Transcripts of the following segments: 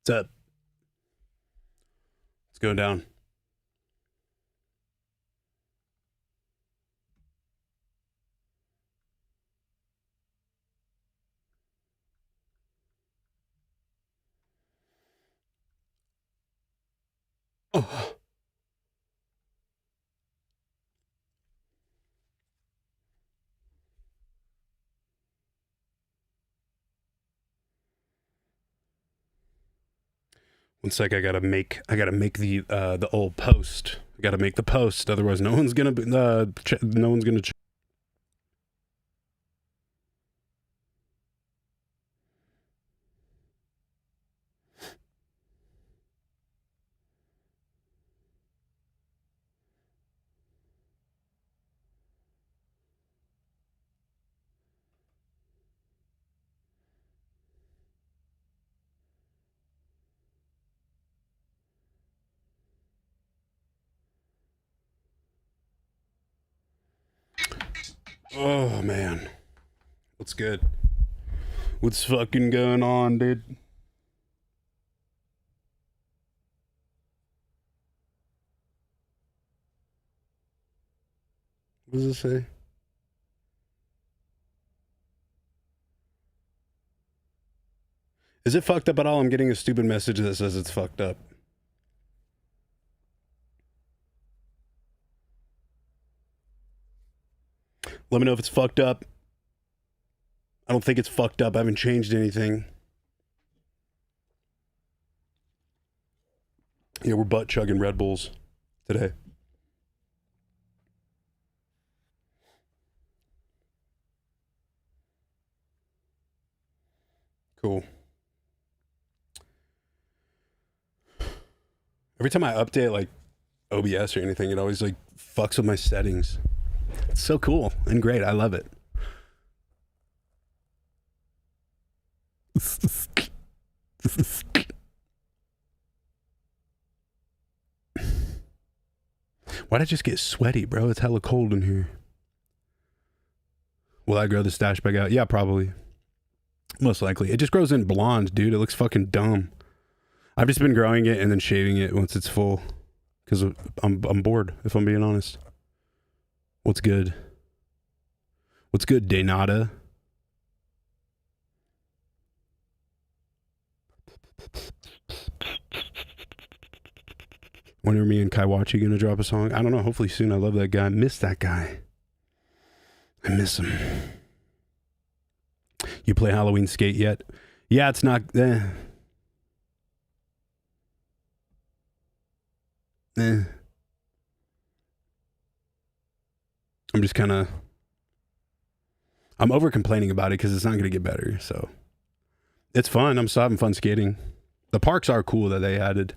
What's up? What's going down? Oh. One sec, I gotta make the old post. I gotta make the post, otherwise no one's gonna Oh man. What's good? What's fucking going on, dude? What does it say? Is it fucked up at all? I'm getting a stupid message that says it's fucked up. Let me know if it's fucked up. I don't think it's fucked up. I haven't changed anything. Yeah, we're butt chugging Red Bulls today. Cool. Every time I update like OBS or anything, it always like fucks with my settings. It's so cool and great. I love it. Why'd I just get sweaty, bro? It's hella cold in here. Will I grow the stash back out? Yeah, probably. Most likely. It just grows in blonde, dude. It looks fucking dumb. I've just been growing it and then shaving it once it's full. Because I'm bored, if I'm being honest. What's good? What's good, Denata? When are me and Kaiwachi gonna drop a song? I don't know. Hopefully soon. I love that guy. I miss that guy. I miss him. You play Halloween Skate yet? Yeah, it's not... I'm just kind of... I'm over complaining about it because it's not going to get better, so... It's fun. I'm still having fun skating. The parks are cool that they added.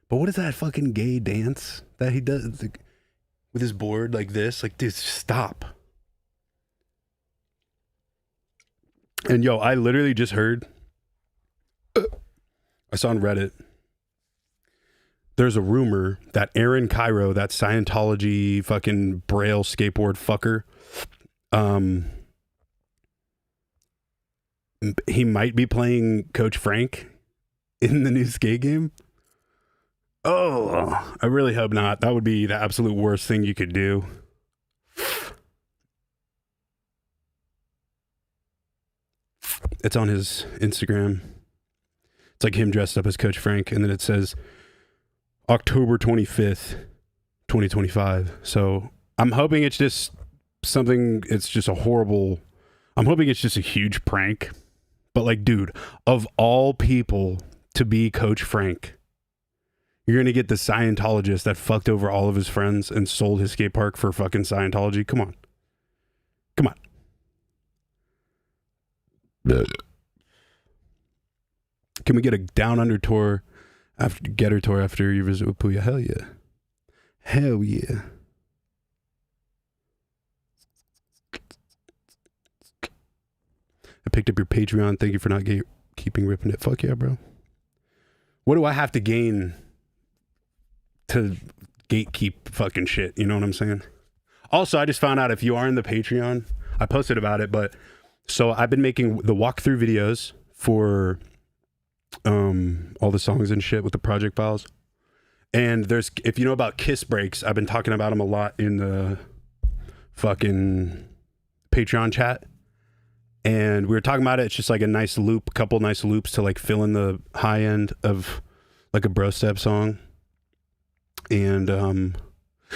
But what is that fucking gay dance that he does with his board like this? Like, dude, stop. And yo, I literally just heard... I saw on Reddit... There's a rumor that Aaron Cairo, that Scientology fucking braille skateboard fucker, he might be playing Coach Frank in the new skate game. Oh, I really hope not. That would be the absolute worst thing you could do. It's on his Instagram. It's like him dressed up as Coach Frank, and then it says... October 25th, 2025. So I'm hoping it's just something, it's just a horrible, I'm hoping it's just a huge prank. But like, dude, of all people to be Coach Frank, you're going to get the Scientologist that fucked over all of his friends and sold his skate park for fucking Scientology. Come on. Come on. Can we get a down under tour? After Getter tour after you visit with Puya? Hell yeah. Hell yeah. I picked up your Patreon. Thank you for not keeping ripping it. Fuck yeah, bro. What do I have to gain to gatekeep fucking shit? You know what I'm saying? Also, I just found out if you are in the Patreon, I posted about it, but so I've been making the walkthrough videos for all the songs and shit with the project files. And there's, if you know about Kiss Breaks, I've been talking about them a lot in the fucking Patreon chat. And we were talking about it. It's just like a nice loop, couple nice loops to like fill in the high end of like a bro step song. And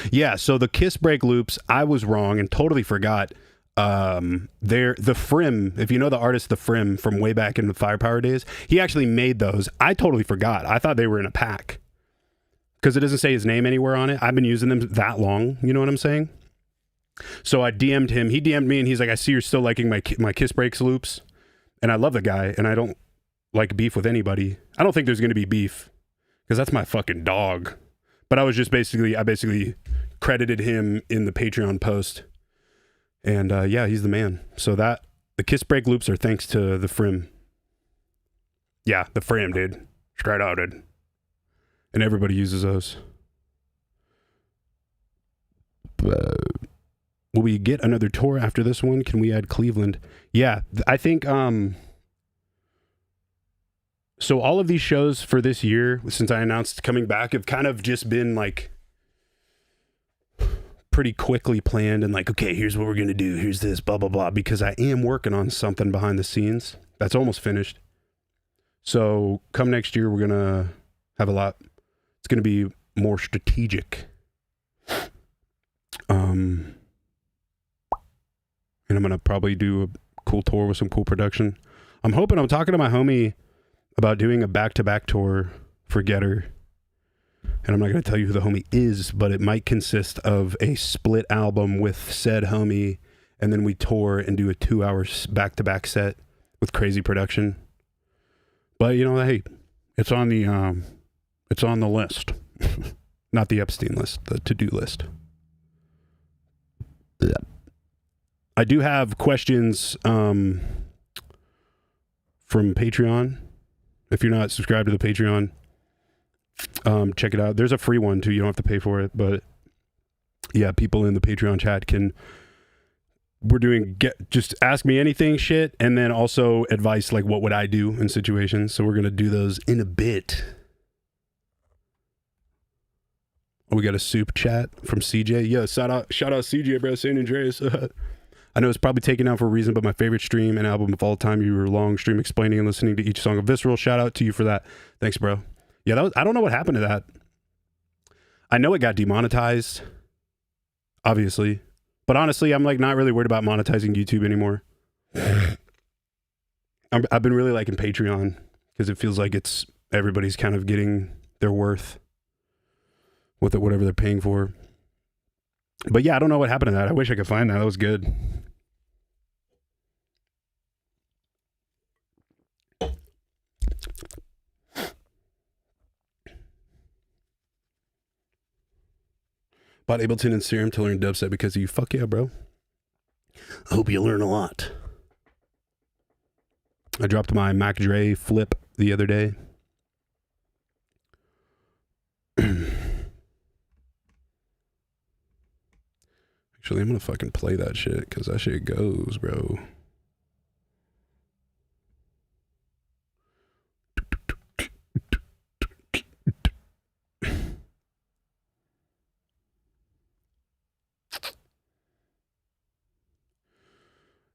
yeah, so the Kiss Break loops, I was wrong and totally forgot. They're the Frim. If you know the artist The Frim from way back in the Firepower days, he actually made those. I totally forgot. I thought they were in a pack because it doesn't say his name anywhere on it. I've been using them that long. You know what I'm saying? So I DM'd him. He DM'd me and he's like, I see you're still liking my Kiss Breaks loops. And I love the guy and I don't like beef with anybody. I don't think there's going to be beef because that's my fucking dog. But I was just I basically credited him in the Patreon post. And yeah, he's the man. So the Kiss Break loops are thanks to the Frim. Yeah, the Frim, dude. Straight out, dude. And everybody uses those. Will we get another tour after this one? Can we add Cleveland? Yeah, I think so all of these shows for this year, since I announced coming back, have kind of just been like pretty quickly planned and like, okay, here's what we're going to do. Here's this, blah, blah, blah. Because I am working on something behind the scenes that's almost finished. So come next year, we're going to have a lot. It's going to be more strategic. And I'm going to probably do a cool tour with some cool production. I'm talking to my homie about doing a back-to-back tour for Getter. And I'm not going to tell you who the homie is, but it might consist of a split album with said homie, and then we tour and do a 2-hour back-to-back set with crazy production. But you know, hey, it's on the list, not the Epstein list, the to-do list. Yeah. I do have questions from Patreon. If you're not subscribed to the Patreon, check it out. There's a free one too. You don't have to pay for it, but yeah, people in the Patreon chat just ask me anything shit, and then also advice like what would I do in situations. So we're gonna do those in a bit. Oh, we got a soup chat from CJ. Yeah, shout out CJ, bro. San Andreas. I know it's probably taken out for a reason, but my favorite stream and album of all time. You were long stream explaining and listening to each song of Visceral. Shout out to you for that. Thanks, bro. Yeah, I don't know what happened to that. I know it got demonetized, obviously. But honestly, I'm like not really worried about monetizing YouTube anymore. I've been really liking Patreon because it feels like everybody's kind of getting their worth with it, whatever they're paying for. But yeah, I don't know what happened to that. I wish I could find that. That was good. Bought Ableton and Serum to learn dubstep because of you. Fuck yeah, bro. I hope you learn a lot. I dropped my Mac Dre flip the other day. Actually, I'm gonna fucking play that shit because that shit goes, bro.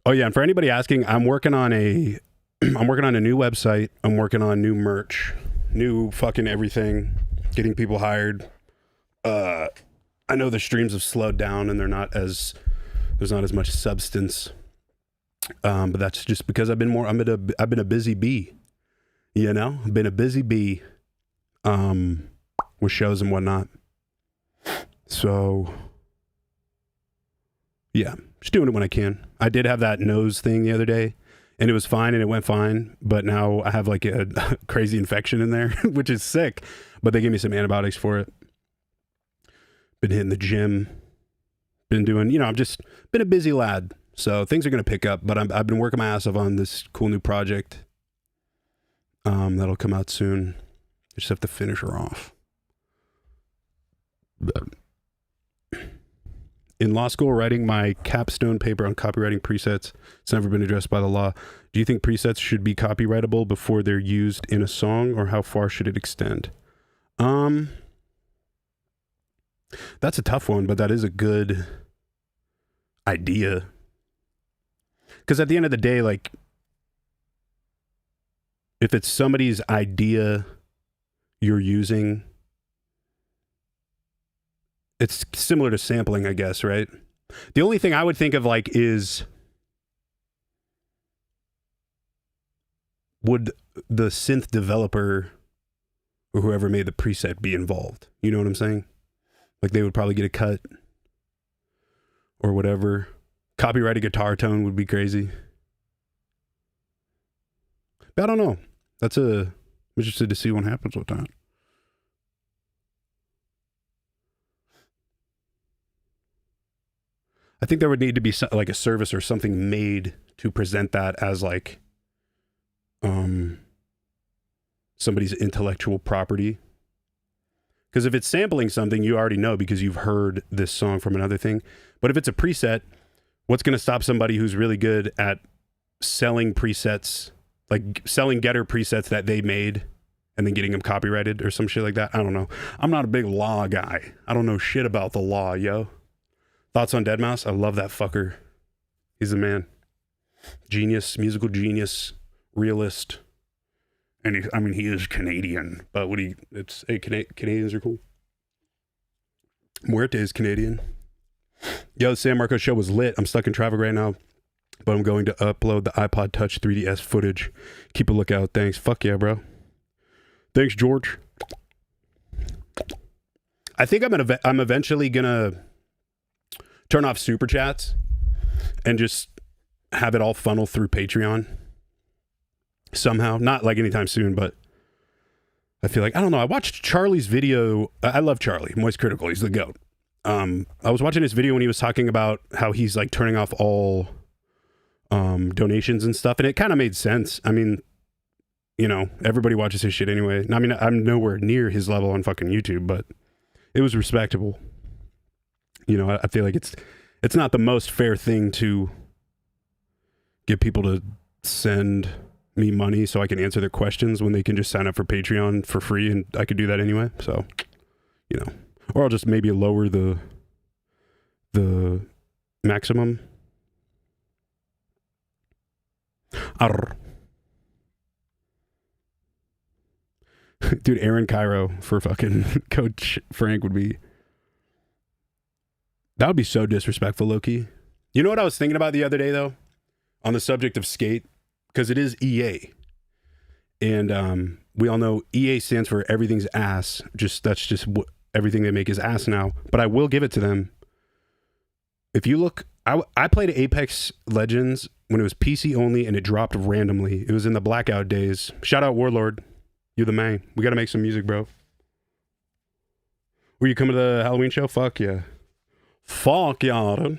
Oh yeah, and for anybody asking, I'm working on a new website. I'm working on new merch, new fucking everything, getting people hired. I know the streams have slowed down and there's not as much substance. But that's just because I've been a busy bee. You know? I've been a busy bee with shows and whatnot. So yeah, just doing it when I can. I did have that nose thing the other day and it was fine and it went fine, but now I have like a crazy infection in there, which is sick, but they gave me some antibiotics for it. Been hitting the gym, been doing, I've just been a busy lad. So things are going to pick up, but I've been working my ass off on this cool new project. That'll come out soon. I just have to finish her off. But In law school, writing my capstone paper on copywriting presets, it's never been addressed by the law. Do you think presets should be copyrightable before they're used in a song, or how far should it extend? That's a tough one, but that is a good idea. Because at the end of the day, like, if it's somebody's idea you're using, it's similar to sampling, I guess, right? The only thing I would think of, like, is would the synth developer or whoever made the preset be involved? You know what I'm saying? Like, they would probably get a cut or whatever. Copyright a guitar tone would be crazy. But I don't know. I'm interested to see what happens with that. I think there would need to be like a service or something made to present that as like somebody's intellectual property. Because if it's sampling something, you already know because you've heard this song from another thing. But if it's a preset, what's going to stop somebody who's really good at selling presets, like selling getter presets that they made and then getting them copyrighted or some shit like that? I don't know. I'm not a big law guy. I don't know shit about the law, yo. Thoughts on deadmau5? I love that fucker. He's the man. Genius, musical genius, realist. And he is Canadian, but Canadians are cool. Muerte is Canadian. Yo, the San Marcos show was lit. I'm stuck in traffic right now, but I'm going to upload the iPod Touch 3DS footage. Keep a lookout. Thanks. Fuck yeah, bro. Thanks, George. I think I'm eventually gonna turn off super chats and just have it all funnel through Patreon somehow. Not like anytime soon, but I feel like, I don't know. I watched Charlie's video. I love Charlie, Moist Critical. He's the GOAT. I was watching his video when he was talking about how he's like turning off all donations and stuff, and it kind of made sense. I mean, you know, everybody watches his shit anyway. I mean, I'm nowhere near his level on fucking YouTube, but it was respectable. You know, I feel like it's not the most fair thing to get people to send me money so I can answer their questions when they can just sign up for Patreon for free, and I could do that anyway. So, you know, or I'll just maybe lower the maximum. Arr. Dude, Aaron Cairo for fucking Coach Frank would be so disrespectful, low-key. You know what I was thinking about the other day, though? On the subject of skate? Because it is EA. And we all know EA stands for everything's ass. That's just everything they make is ass now. But I will give it to them. If you look, I played Apex Legends when it was PC only and it dropped randomly. It was in the blackout days. Shout out Warlord. You're the man. We got to make some music, bro. Were you coming to the Halloween show? Fuck yeah. Fuck yeah, dude.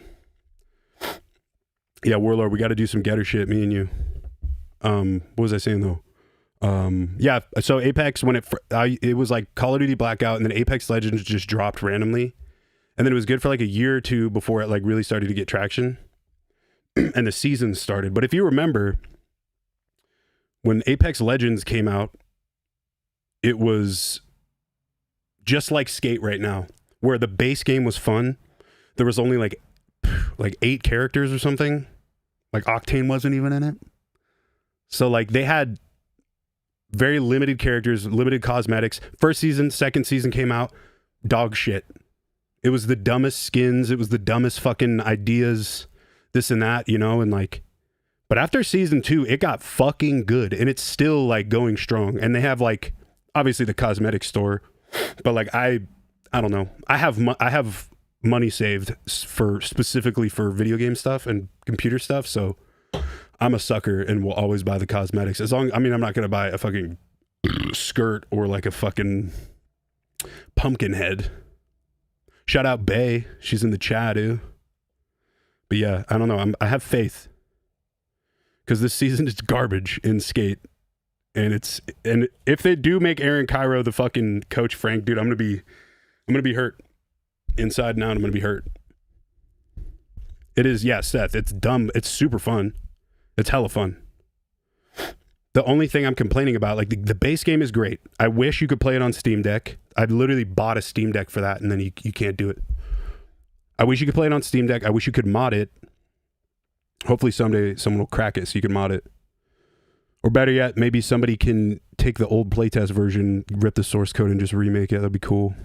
Yeah, Warlord, we got to do some getter shit, me and you. What was I saying though? Yeah, so Apex, when it was like Call of Duty Blackout, and then Apex Legends just dropped randomly. And then it was good for like a year or two before it like really started to get traction. And the season started. But if you remember, when Apex Legends came out, it was just like Skate right now, where the base game was fun. There was only like 8 characters or something. Like Octane wasn't even in it. So like they had very limited characters, limited cosmetics. First season, second season came out, dog shit. It was the dumbest skins. It was the dumbest fucking ideas, this and that, you know, and like, but after season 2, it got fucking good, and it's still like going strong. And they have like, obviously the cosmetic store, but like, I don't know. I have money saved specifically for video game stuff and computer stuff. So I'm a sucker and will always buy the cosmetics. I'm not going to buy a fucking skirt or like a fucking pumpkin head. Shout out Bay. She's in the chat, dude. But yeah, I don't know. I have faith, because this season is garbage in Skate. And if they do make Aaron Cairo the fucking Coach Frank, dude, I'm gonna be hurt inside and out. I'm gonna be hurt. It is, yeah, Seth. It's dumb. It's super fun. It's hella fun. The only thing I'm complaining about, like the base game is great. I wish you could play it on Steam Deck. I literally bought a Steam Deck for that, and then you can't do it. I wish you could play it on Steam Deck. I wish you could mod it. Hopefully someday someone will crack it so you can mod it. Or better yet, maybe somebody can take the old playtest version, rip the source code, and just remake it. That'd be cool.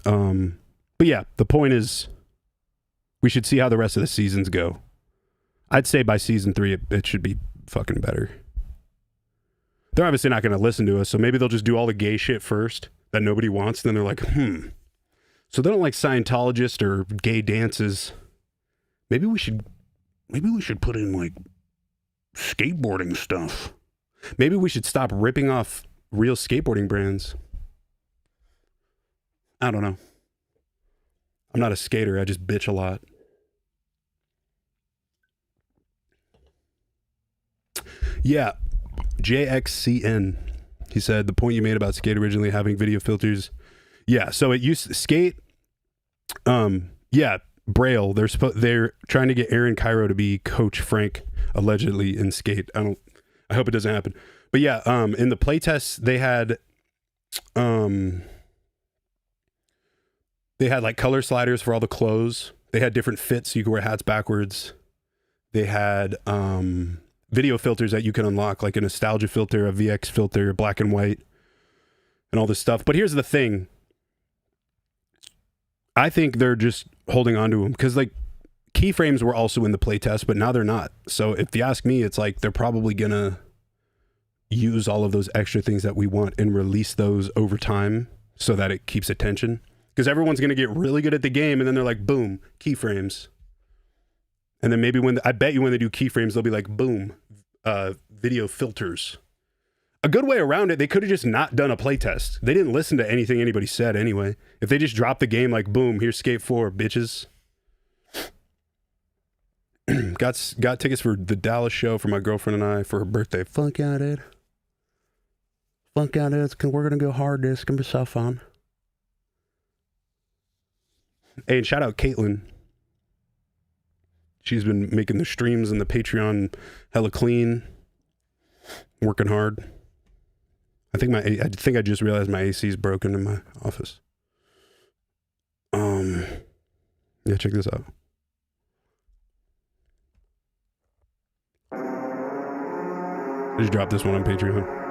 But yeah, the point is, we should see how the rest of the seasons go. I'd say by season 3, it should be fucking better. They're obviously not going to listen to us, so maybe they'll just do all the gay shit first that nobody wants. Then they're like, so they don't like Scientologists or gay dances. Maybe we should put in like skateboarding stuff. Maybe we should stop ripping off real skateboarding brands. I don't know. I'm not a skater. I just bitch a lot. Yeah, JXCN. He said the point you made about Skate originally having video filters. Yeah, so it used to Skate. Yeah, Braille. They're trying to get Aaron Cairo to be Coach Frank allegedly in Skate. I hope it doesn't happen. But yeah, in the playtests they had like color sliders for all the clothes. They had different fits so you could wear hats backwards. They had video filters that you can unlock, like a nostalgia filter, a VX filter, black and white, and all this stuff. But here's the thing. I think they're just holding on to them because like keyframes were also in the playtest, but now they're not. So if you ask me, it's like they're probably gonna use all of those extra things that we want and release those over time so that it keeps attention. Because everyone's gonna get really good at the game, and then they're like, boom, keyframes. And then maybe I bet you when they do keyframes, they'll be like, boom, video filters. A good way around it, they could have just not done a playtest. They didn't listen to anything anybody said anyway. If they just dropped the game like, boom, here's Skate 4, bitches. Got tickets for the Dallas show for my girlfriend and I for her birthday. Fuck yeah, dude. Fuck yeah, dude. We're going to go hard, dude. It's going to be so fun. Hey, and shout out Caitlin. She's been making the streams and the Patreon hella clean. Working hard. I think I just realized my AC is broken in my office. Yeah, check this out. I just dropped this one on Patreon.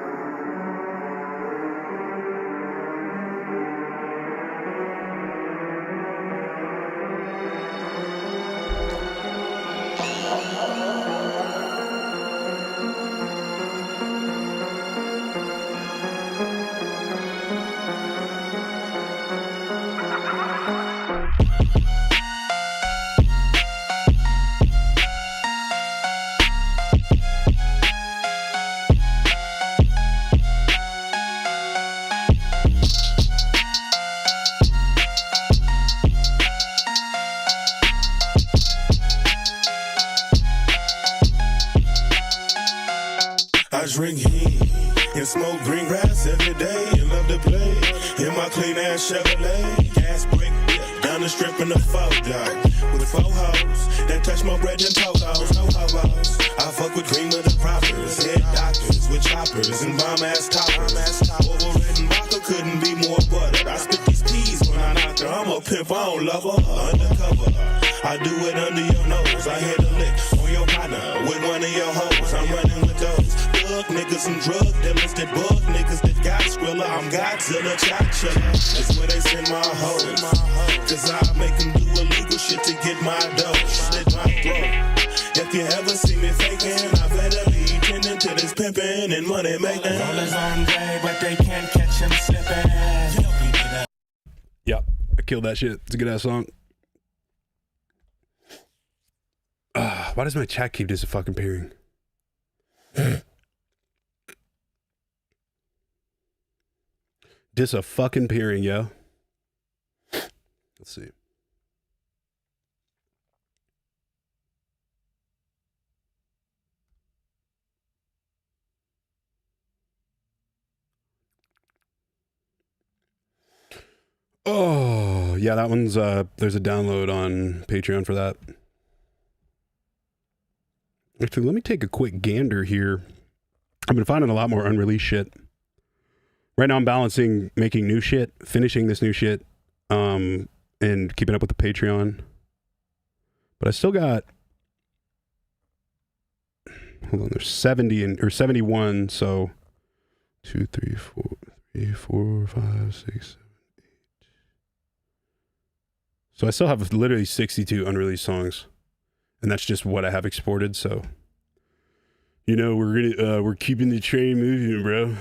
Drink heat and smoke green grass every day and love to play in my clean ass Chevrolet. Gas brake down the strip in the photo with 4 hoes that touch my bread and totos. No hobos. I fuck with cream of the propers, head doctors with choppers and bomb ass toppers. Over red and vodka couldn't be more buttered. I spit these peas when I knock her. I'm a pimp, I don't love her. Undercover, I do it under your nose. I hit a lick on your partner with one of your hoes. I'm running with those niggas and drug dealers that bug niggas that got Skrilla. I'm Godzilla, Chachilla. That's where they send my hoes. Cause I make them do illegal shit to get my dough. Slit my throat. If you ever see me faking, I better be tending to this pimping and money making. Rollers on day, but they can't catch him slipping. Yep, I killed that shit. It's a good ass song. Why does my chat keep just fucking appearing? Dis-a-fucking-peering, yo. Let's see. Oh, Yeah, that one's there's a download on Patreon for that. Actually, let me take a quick gander here. I've been finding a lot more unreleased shit. Right now I'm balancing making new shit, finishing this new shit, and keeping up with the Patreon. But I still got, hold on, there's 70 or 71, so 2, 3, 4, 5, 6, 7, 8. So I still have literally 62 unreleased songs, and that's just what I have exported. So, you know, we're keeping the train moving, bro.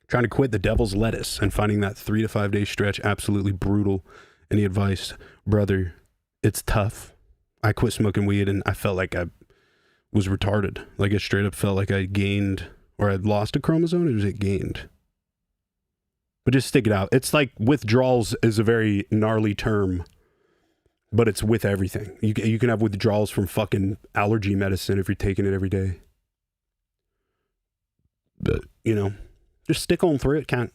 Trying to quit the devil's lettuce and finding that 3 to 5 day stretch absolutely brutal. Any advice? Brother, it's tough. I quit smoking weed and I felt like I was retarded. Like I straight up felt like I gained, or I'd lost a chromosome, or was it gained? But just stick it out. It's like withdrawals is a very gnarly term, but it's with everything. You can have withdrawals from fucking allergy medicine if you're taking it every day. But, you know, just stick on through it, can't.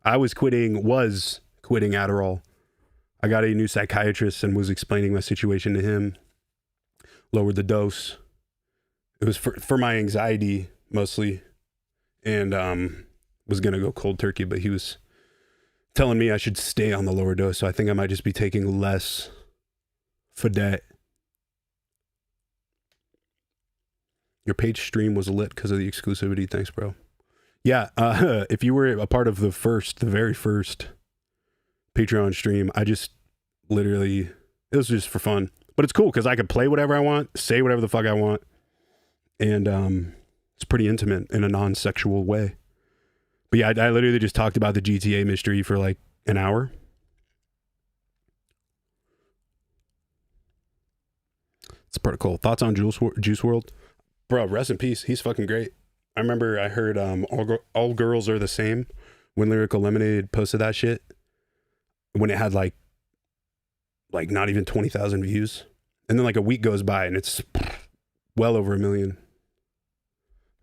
I was quitting Adderall. I got a new psychiatrist and was explaining my situation to him. Lowered the dose. It was for my anxiety mostly. And was going to go cold turkey, but he was telling me I should stay on the lower dose. So I think I might just be taking less for that. Your page stream was lit because of the exclusivity. Thanks, bro. Yeah, if you were a part of the very first Patreon stream, I just literally, it was just for fun. But it's cool because I could play whatever I want, say whatever the fuck I want. And it's pretty intimate in a non-sexual way. But yeah, I literally just talked about the GTA mystery for like an hour. It's pretty cool. Thoughts on Juice WRLD? Bro, rest in peace. He's fucking great. I remember I heard All Girls Are the Same when Lyrical Lemonade posted that shit. When it had like not even 20,000 views. And then like a week goes by and it's well over 1 million.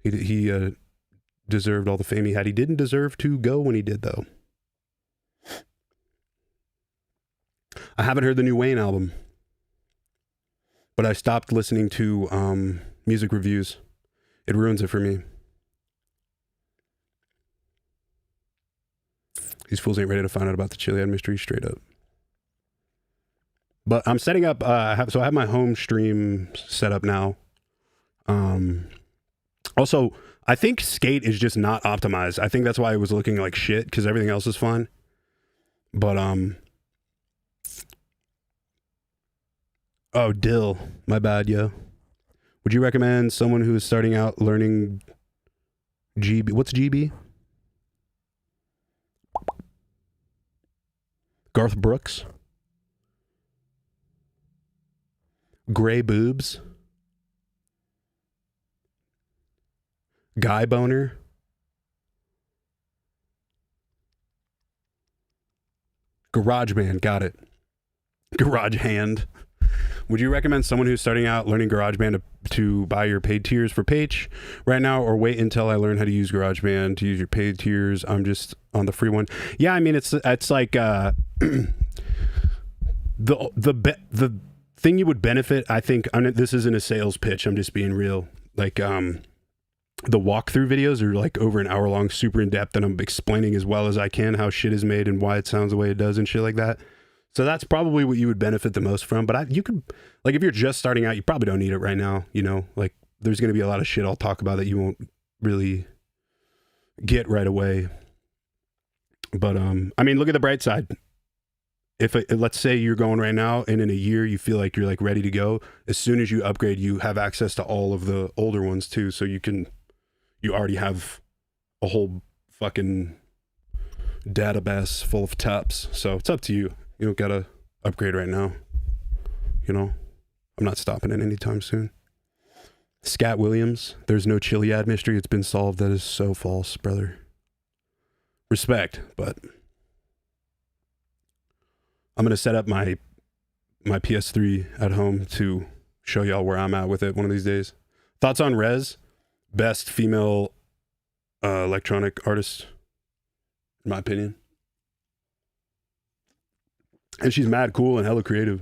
He deserved all the fame he had. He didn't deserve to go when he did, though. I haven't heard the new Wayne album, but I stopped listening to music reviews. It ruins it for me. These fools ain't ready to find out about the Chiliad mystery straight up. But I'm setting up, I have my home stream set up now. Also, I think Skate is just not optimized. I think that's why it was looking like shit, because everything else is fine. But, oh, Dill. My bad, yo. Would you recommend someone who is starting out learning GB? What's GB? Garth Brooks? Gray Boobs? Guy Boner? GarageBand, got it. Garage Hand. Would you recommend someone who's starting out learning GarageBand to buy your paid tiers for Page right now, or wait until I learn how to use GarageBand to use your paid tiers? I'm just on the free one. Yeah, I mean, it's like the thing you would benefit, I think, this isn't a sales pitch, I'm just being real. Like, the walkthrough videos are like over an hour long, super in depth, and I'm explaining as well as I can how shit is made and why it sounds the way it does and shit like that. So that's probably what you would benefit the most from. But you could, like, if you're just starting out, you probably don't need it right now. You know, like, there's going to be a lot of shit I'll talk about that you won't really get right away. But I mean, look at the bright side. Let's say you're going right now, and in a year you feel like you're like ready to go. As soon as you upgrade, you have access to all of the older ones too. So you already have a whole fucking database full of taps. So it's up to you. You don't gotta upgrade right now. You know, I'm not stopping it anytime soon. Scat Williams, there's no Chiliad mystery. It's been solved. That is so false, brother. Respect, but I'm gonna set up my PS3 at home to show y'all where I'm at with it one of these days. Thoughts on Rez, best female electronic artist in my opinion. And she's mad cool and hella creative.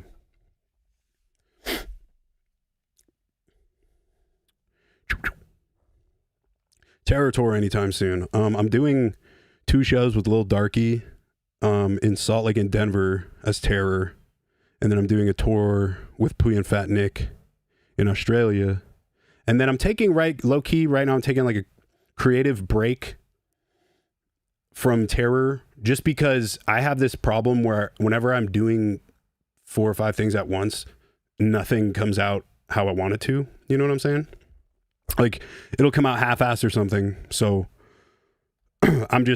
Terror tour anytime soon. I'm doing 2 shows with Lil Darky in Salt Lake and Denver as Terror. And then I'm doing a tour with Puy and Fat Nick in Australia. And then I'm taking low-key right now, I'm taking like a creative break from Terror just because I have this problem where whenever I'm doing 4 or 5 things at once, nothing comes out how I want it to. You know what I'm saying? Like it'll come out half-assed or something. So I'm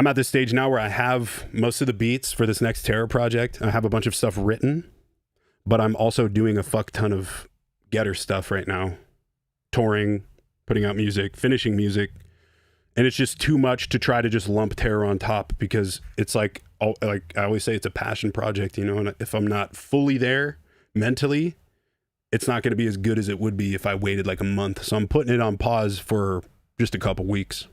at this stage now where I have most of the beats for this next Terror project. I have a bunch of stuff written, but I'm also doing a fuck ton of Getter stuff right now. Touring, putting out music, finishing music. And it's just too much to try to just lump Terror on top because it's like I always say, it's a passion project, you know, and if I'm not fully there mentally, it's not going to be as good as it would be if I waited like a month. So I'm putting it on pause for just a couple weeks.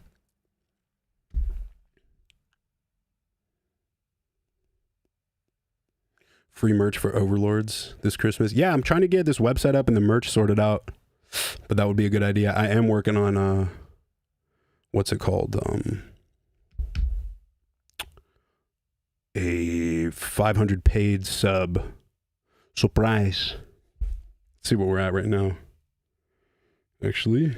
Free merch for Overlords this Christmas. Yeah, I'm trying to get this website up and the merch sorted out, but that would be a good idea. I am working on what's it called? A 500 paid sub surprise. Let's see what we're at right now. Actually,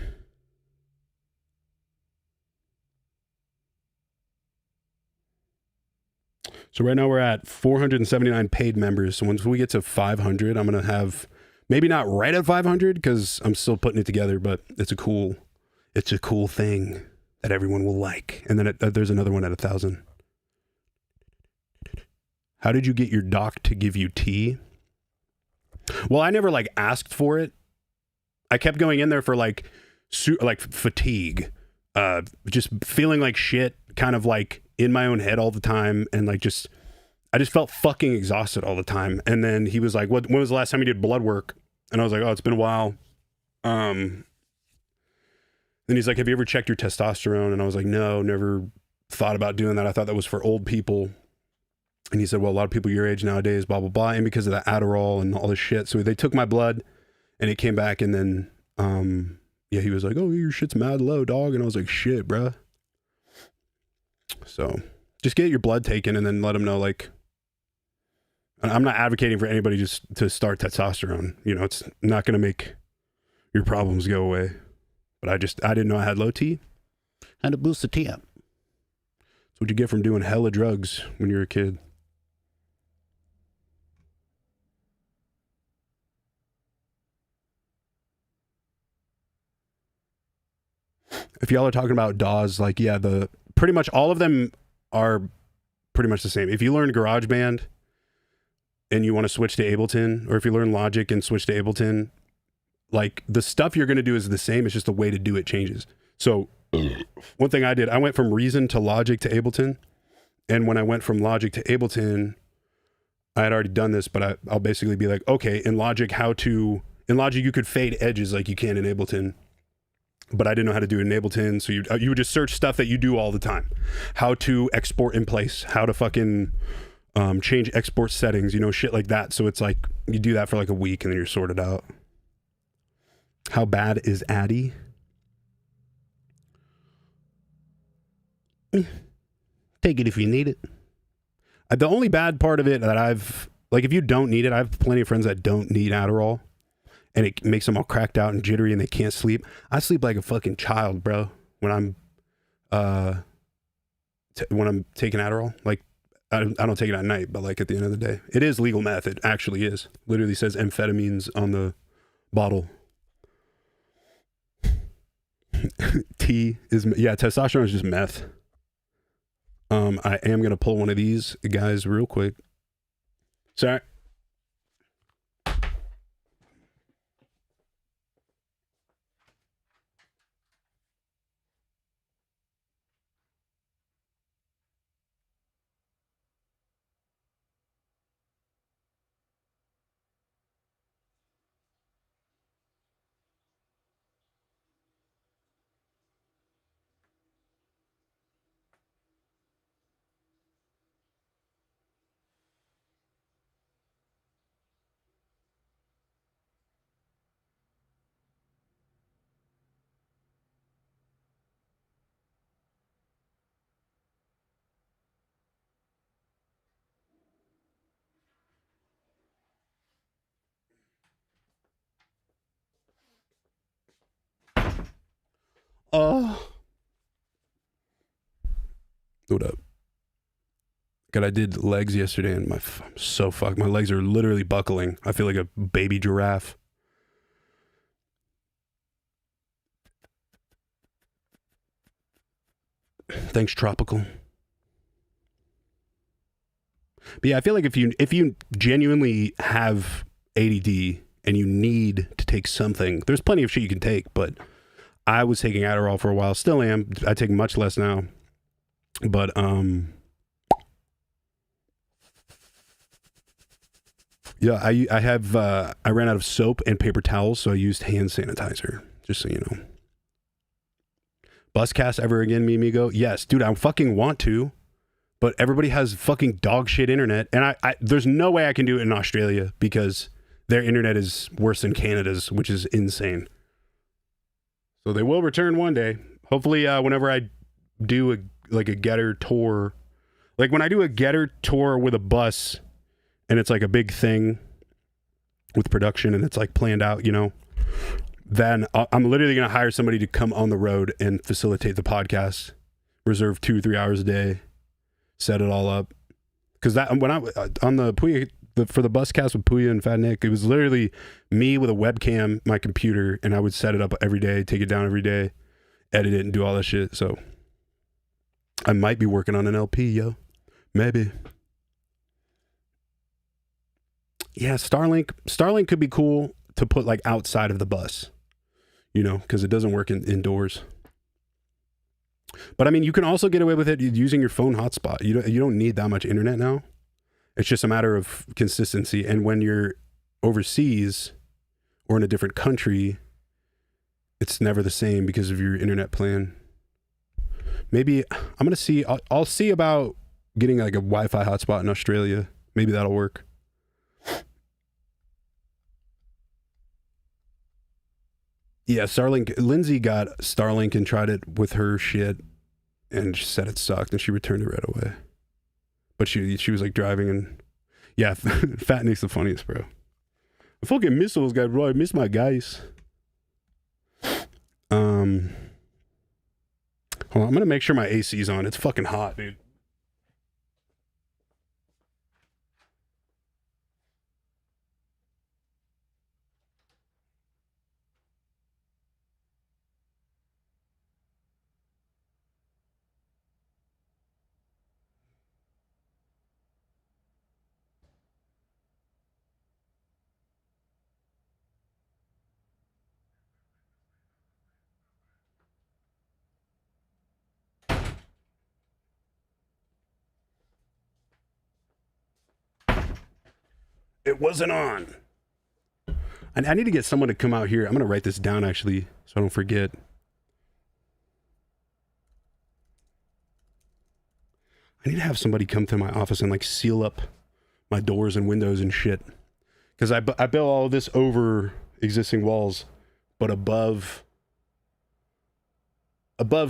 so right now we're at 479 paid members. So once we get to 500, I'm going to have, maybe not right at 500 because I'm still putting it together, but it's a cool thing that everyone will like. And then there's another one at 1,000. How did you get your doc to give you tea? Well, I never like asked for it. I kept going in there for like fatigue, just feeling like shit, kind of like in my own head all the time. And like, I just felt fucking exhausted all the time. And then he was like, when was the last time you did blood work? And I was like, oh, it's been a while. Then he's like, have you ever checked your testosterone? And I was like, no, never thought about doing that. I thought that was for old people. And he said, well, a lot of people your age nowadays, blah, blah, blah. And because of the Adderall and all this shit. So they took my blood and it came back. And then, yeah, he was like, oh, your shit's mad low, dog. And I was like, shit, bruh. So just get your blood taken and then let them know, like, I'm not advocating for anybody just to start testosterone. You know, it's not going to make your problems go away. But I didn't know I had low T. Had to boost the T up. That's what you get from doing hella drugs when you're a kid. If y'all are talking about DAWs, like, yeah, pretty much all of them are pretty much the same. If you learn GarageBand and you want to switch to Ableton, or if you learn Logic and switch to Ableton, like the stuff you're going to do is the same. It's just the way to do it changes. So one thing I did, I went from Reason to Logic to Ableton. And when I went from Logic to Ableton, I had already done this, but I'll basically be like, okay, in Logic, you could fade edges like you can in Ableton. But I didn't know how to do it in Ableton. So you would just search stuff that you do all the time. How to export in place, how to fucking change export settings, you know, shit like that. So it's like, you do that for like a week and then you're sorted out. How bad is Addy? Take it if you need it. The only bad part of it that if you don't need it, I have plenty of friends that don't need Adderall. And it makes them all cracked out and jittery and they can't sleep. I sleep like a fucking child, bro, when I'm taking Adderall. Like, I don't take it at night, but like at the end of the day. It is legal meth. It actually is. Literally says amphetamines on the bottle. Testosterone is just meth. I am going to pull one of these guys real quick. Sorry. What up? God, I did legs yesterday and I'm so fucked. My legs are literally buckling. I feel like a baby giraffe. Thanks, Tropical. But yeah, I feel like if you genuinely have ADD and you need to take something, there's plenty of shit you can take, but I was taking Adderall for a while, still am. I take much less now. But yeah, I ran out of soap and paper towels, so I used hand sanitizer, just so you know. Buscast ever again, me amigo? Yes, dude, I fucking want to, but everybody has fucking dog shit internet, and I there's no way I can do it in Australia because their internet is worse than Canada's, which is insane. So they will return one day. Hopefully, whenever I do a Getter tour, like when I do a Getter tour with a bus, and it's like a big thing with production, and it's like planned out, you know, then I'm literally going to hire somebody to come on the road and facilitate the podcast, reserve 2-3 hours a day, set it all up. Because that when I on the Puya for the bus cast with Puya and Fat Nick, it was literally me with a webcam, my computer, and I would set it up every day, take it down every day, edit it, and do all that shit. So I might be working on an LP, yo, maybe. Yeah, Starlink could be cool to put like outside of the bus, you know, because it doesn't work indoors. But I mean, you can also get away with it using your phone hotspot. You don't need that much internet now. It's just a matter of consistency. And when you're overseas or in a different country, it's never the same because of your internet plan. Maybe I'm gonna see. I'll see about getting like a Wi-Fi hotspot in Australia. Maybe that'll work. Yeah, Starlink. Lindsay got Starlink and tried it with her shit, and she said it sucked, and she returned it right away. But she was like driving, and yeah, Fat Nick's the funniest, bro. I fucking miss those guys, bro. I miss my guys. Hold on, I'm gonna make sure my AC's on. It's fucking hot, dude. It wasn't on. I need to get someone to come out here. I'm going to write this down, actually, so I don't forget. I need to have somebody come to my office and, like, seal up my doors and windows and shit. Because I built all of this over existing walls, but above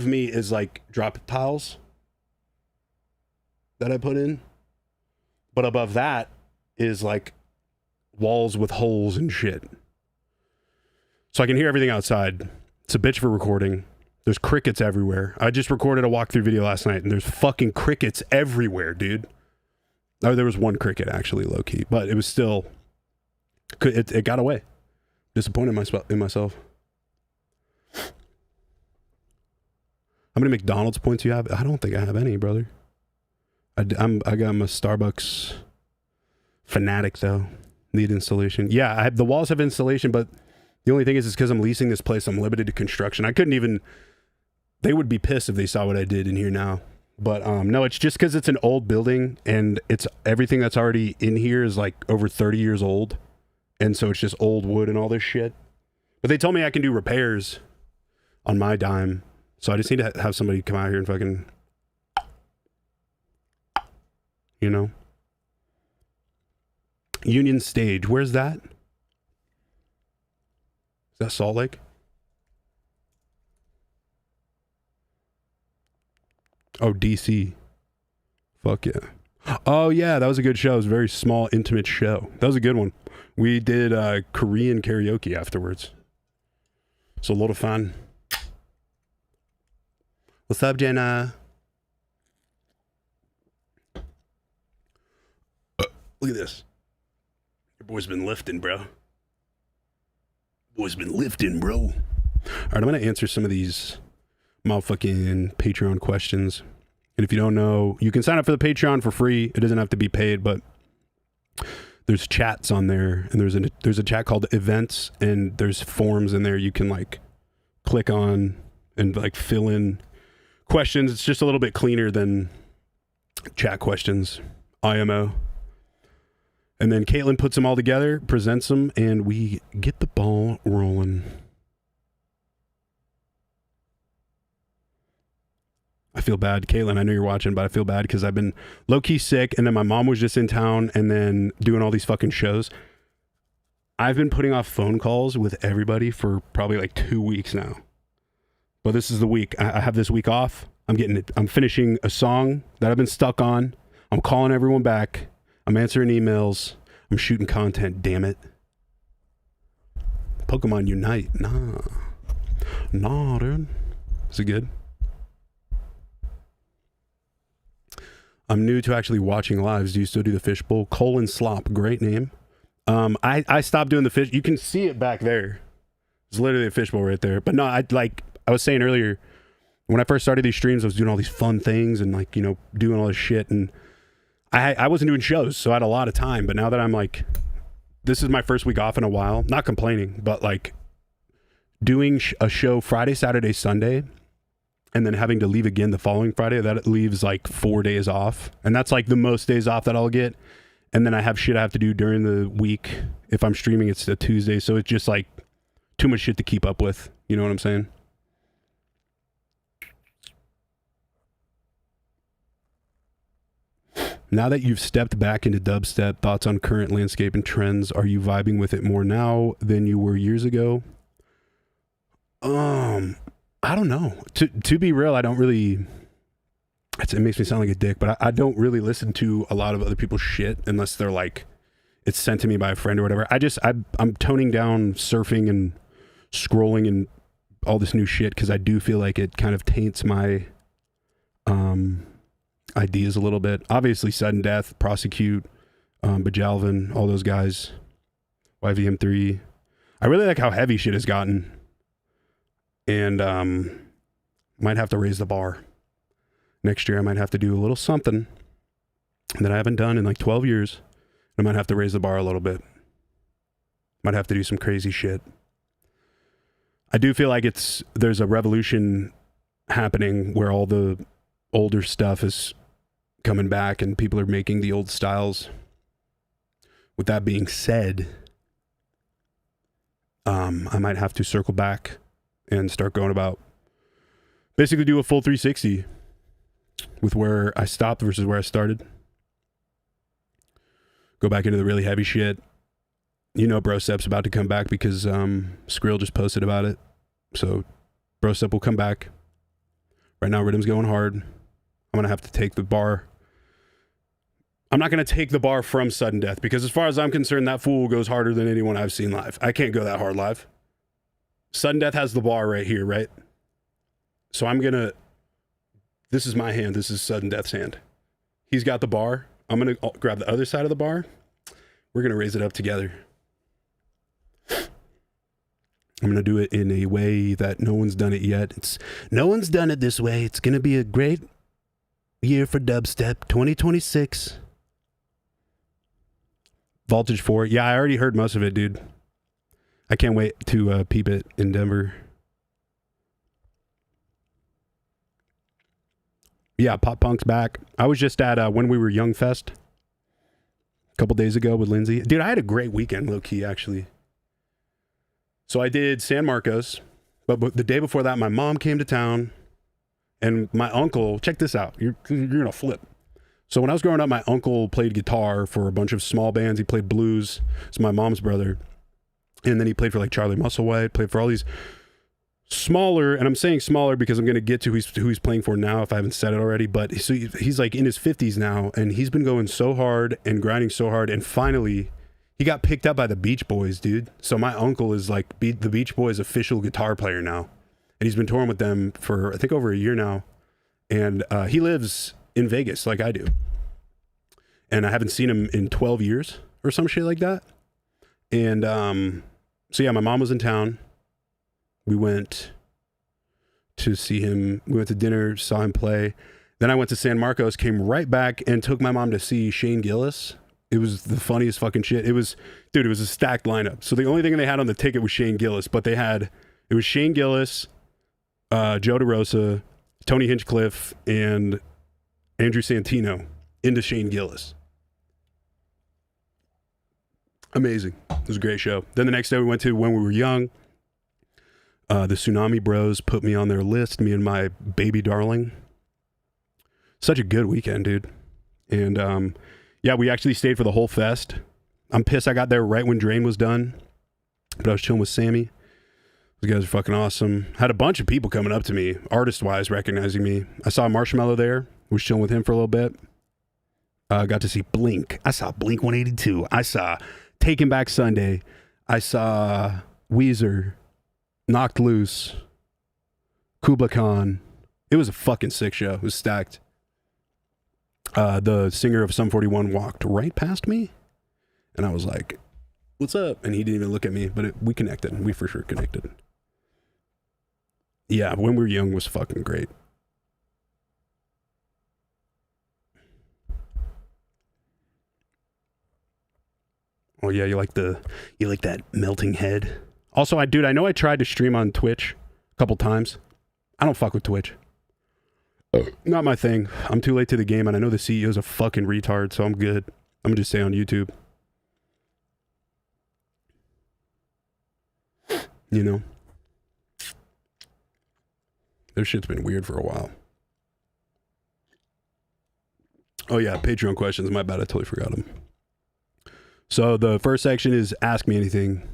me is, like, drop tiles that I put in. But above that is, like, walls with holes and shit. So I can hear everything outside. It's a bitch for recording. There's crickets everywhere. I just recorded a walkthrough video last night and there's fucking crickets everywhere, dude. Oh, there was one cricket actually, low key, but it was still, it got away. Disappointed in myself. How many McDonald's points do you have? I don't think I have any, brother. I got my Starbucks fanatic though. Need installation. Yeah, the walls have installation, but the only thing is because I'm leasing this place, I'm limited to construction. I couldn't even, they would be pissed if they saw what I did in here now. But no, it's just because it's an old building and it's everything that's already in here is like over 30 years old. And so it's just old wood and all this shit. But they told me I can do repairs on my dime. So I just need to have somebody come out here and fucking, you know. Union Stage, where's that? Is that Salt Lake? Oh, DC. Fuck yeah. Oh yeah, that was a good show. It was a very small, intimate show. That was a good one. We did Korean karaoke afterwards. It's a lot of fun. What's up, Jenna? Look at this. Your boy's been lifting, bro. Boy's been lifting, bro. All right, I'm going to answer some of these motherfucking Patreon questions. And if you don't know, you can sign up for the Patreon for free. It doesn't have to be paid, but there's chats on there, and there's a chat called events, and there's forms in there you can like click on and like fill in questions. It's just a little bit cleaner than chat questions, IMO. And then Caitlin puts them all together, presents them, and we get the ball rolling. I feel bad, Caitlin. I know you're watching, but I feel bad because I've been low-key sick, and then my mom was just in town and then doing all these fucking shows. I've been putting off phone calls with everybody for probably like 2 weeks now. But this is the week. I have this week off. I'm finishing a song that I've been stuck on. I'm calling everyone back. I'm answering emails. I'm shooting content, damn it. Pokemon Unite. Nah, dude. Is it good? I'm new to actually watching lives. Do you still do the fishbowl? Colon Slop, great name. I stopped doing the fish. You can see it back there. It's literally a fishbowl right there. But no, I was saying earlier, when I first started these streams, I was doing all these fun things and like, you know, doing all this shit. And I wasn't doing shows, so I had a lot of time. But now that I'm like, this is my first week off in a while, not complaining, but like doing a show Friday, Saturday, Sunday, and then having to leave again the following Friday, that leaves like 4 days off. And that's like the most days off that I'll get. And then I have shit I have to do during the week. If I'm streaming, it's a Tuesday. So it's just like too much shit to keep up with. You know what I'm saying? Now that you've stepped back into dubstep, thoughts on current landscape and trends? Are you vibing with it more now than you were years ago? I don't know. To be real, I don't really. It makes me sound like a dick, but I don't really listen to a lot of other people's shit unless they're like, it's sent to me by a friend or whatever. I'm toning down surfing and scrolling and all this new shit because I do feel like it kind of taints my ideas a little bit. Obviously, Sudden Death, Prosecute, Bajalvin, all those guys, YVM3. I really like how heavy shit has gotten. And might have to raise the bar. Next year, I might have to do a little something that I haven't done in like 12 years. I might have to raise the bar a little bit. Might have to do some crazy shit. I do feel like there's a revolution happening where all the older stuff is coming back and people are making the old styles. With that being said, I might have to circle back and start going about, basically do a full 360 with where I stopped versus where I started. Go back into the really heavy shit. You know Brosep's about to come back because Skrill just posted about it. So Brosep will come back. Right now Rhythm's going hard. I'm going to have to take the bar. I'm not going to take the bar from Sudden Death because as far as I'm concerned, that fool goes harder than anyone I've seen live. I can't go that hard live. Sudden Death has the bar right here, right? So this is my hand. This is Sudden Death's hand. He's got the bar. I'm going to grab the other side of the bar. We're going to raise it up together. I'm going to do it in a way that no one's done it yet. No one's done it this way. It's going to be a great year for dubstep, 2026. Voltage 4. Yeah, I already heard most of it, dude. I can't wait to peep it in Denver. Yeah, Pop Punk's back. I was just at When We Were Young Fest a couple days ago with Lindsay. Dude, I had a great weekend, low-key, actually. So I did San Marcos, but the day before that, my mom came to town, and my uncle, check this out. You're going to flip. So when I was growing up, my uncle played guitar for a bunch of small bands. He played blues. It's my mom's brother. And then he played for like Charlie Musselwhite, played for all these smaller, and I'm saying smaller because I'm going to get to who he's playing for now if I haven't said it already, but so he's like in his 50s now, and he's been going so hard and grinding so hard, and finally he got picked up by the Beach Boys, dude. So my uncle is like the Beach Boys official guitar player now, and he's been touring with them for I think over a year now. And he lives in Vegas like I do. And I haven't seen him in 12 years or some shit like that. And so yeah, my mom was in town. We went to see him. We went to dinner, saw him play. Then I went to San Marcos, came right back and took my mom to see Shane Gillis. It was the funniest fucking shit. It was a stacked lineup. So the only thing they had on the ticket was Shane Gillis, but it was Shane Gillis, Joe DeRosa, Tony Hinchcliffe, and Andrew Santino into Shane Gillis. Amazing. It was a great show. Then the next day we went to When We Were Young. The Tsunami Bros put me on their list, me and my baby darling. Such a good weekend, dude. And yeah, we actually stayed for the whole fest. I'm pissed I got there right when Drain was done, but I was chilling with Sammy. Those guys are fucking awesome. Had a bunch of people coming up to me, artist-wise, recognizing me. I saw Marshmello there. Was chilling with him for a little bit. Got to see Blink. I saw Blink 182. I saw Taking Back Sunday. I saw Weezer, Knocked Loose, Kubla Khan. It was a fucking sick show. It was stacked. The singer of Sum 41 walked right past me, and I was like, "What's up?" And he didn't even look at me, but we connected. We for sure connected. Yeah, When We Were Young was fucking great. Oh yeah, you like that melting head. Also, I know I tried to stream on Twitch a couple times. I don't fuck with Twitch. Not my thing. I'm too late to the game, and I know the CEO's a fucking retard, so I'm good. I'm gonna just stay on YouTube. You know? Their shit's been weird for a while. Oh yeah, Patreon questions. My bad, I totally forgot them. So the first section is Ask Me Anything.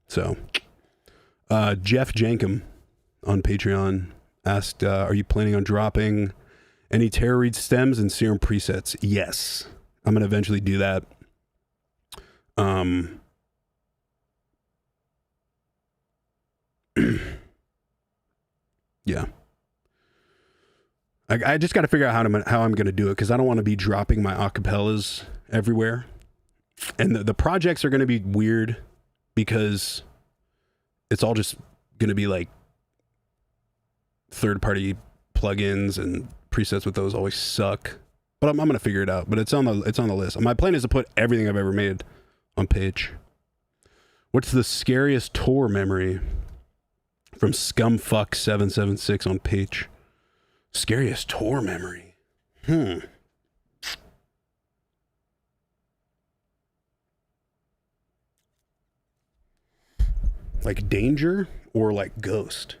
So Jeff Jankum on Patreon asked, are you planning on dropping any tarot read stems and serum presets? Yes. I'm going to eventually do that. Yeah. I just got to figure out how I'm going to do it, because I don't want to be dropping my acapellas everywhere. And the projects are going to be weird because it's all just going to be like third-party plugins, and presets with those always suck. But I'm going to figure it out. But it's on the list. My plan is to put everything I've ever made on page. What's the scariest tour memory? From Scumfuck776 on page. Scariest tour memory. Like Danger or like Ghost?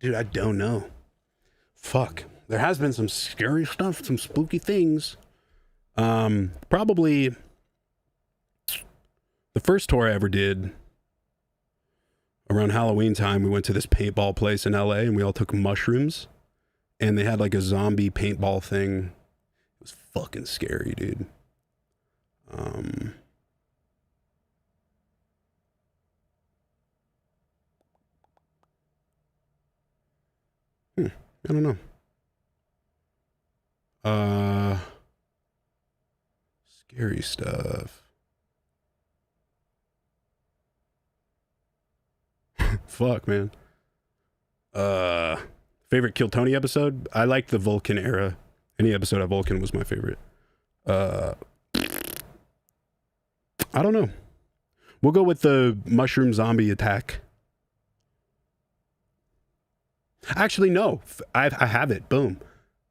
Dude, I don't know. Fuck. There has been some scary stuff, some spooky things. Probably the first tour I ever did, around Halloween time, we went to this paintball place in LA and we all took mushrooms, and they had like a zombie paintball thing. It was fucking scary, dude. I don't know. Scary stuff. Fuck, man. Favorite Kill Tony episode? I like the Vulcan era. Any episode of Vulcan was my favorite. I don't know. We'll go with the mushroom zombie attack. Actually, no. I have it. Boom.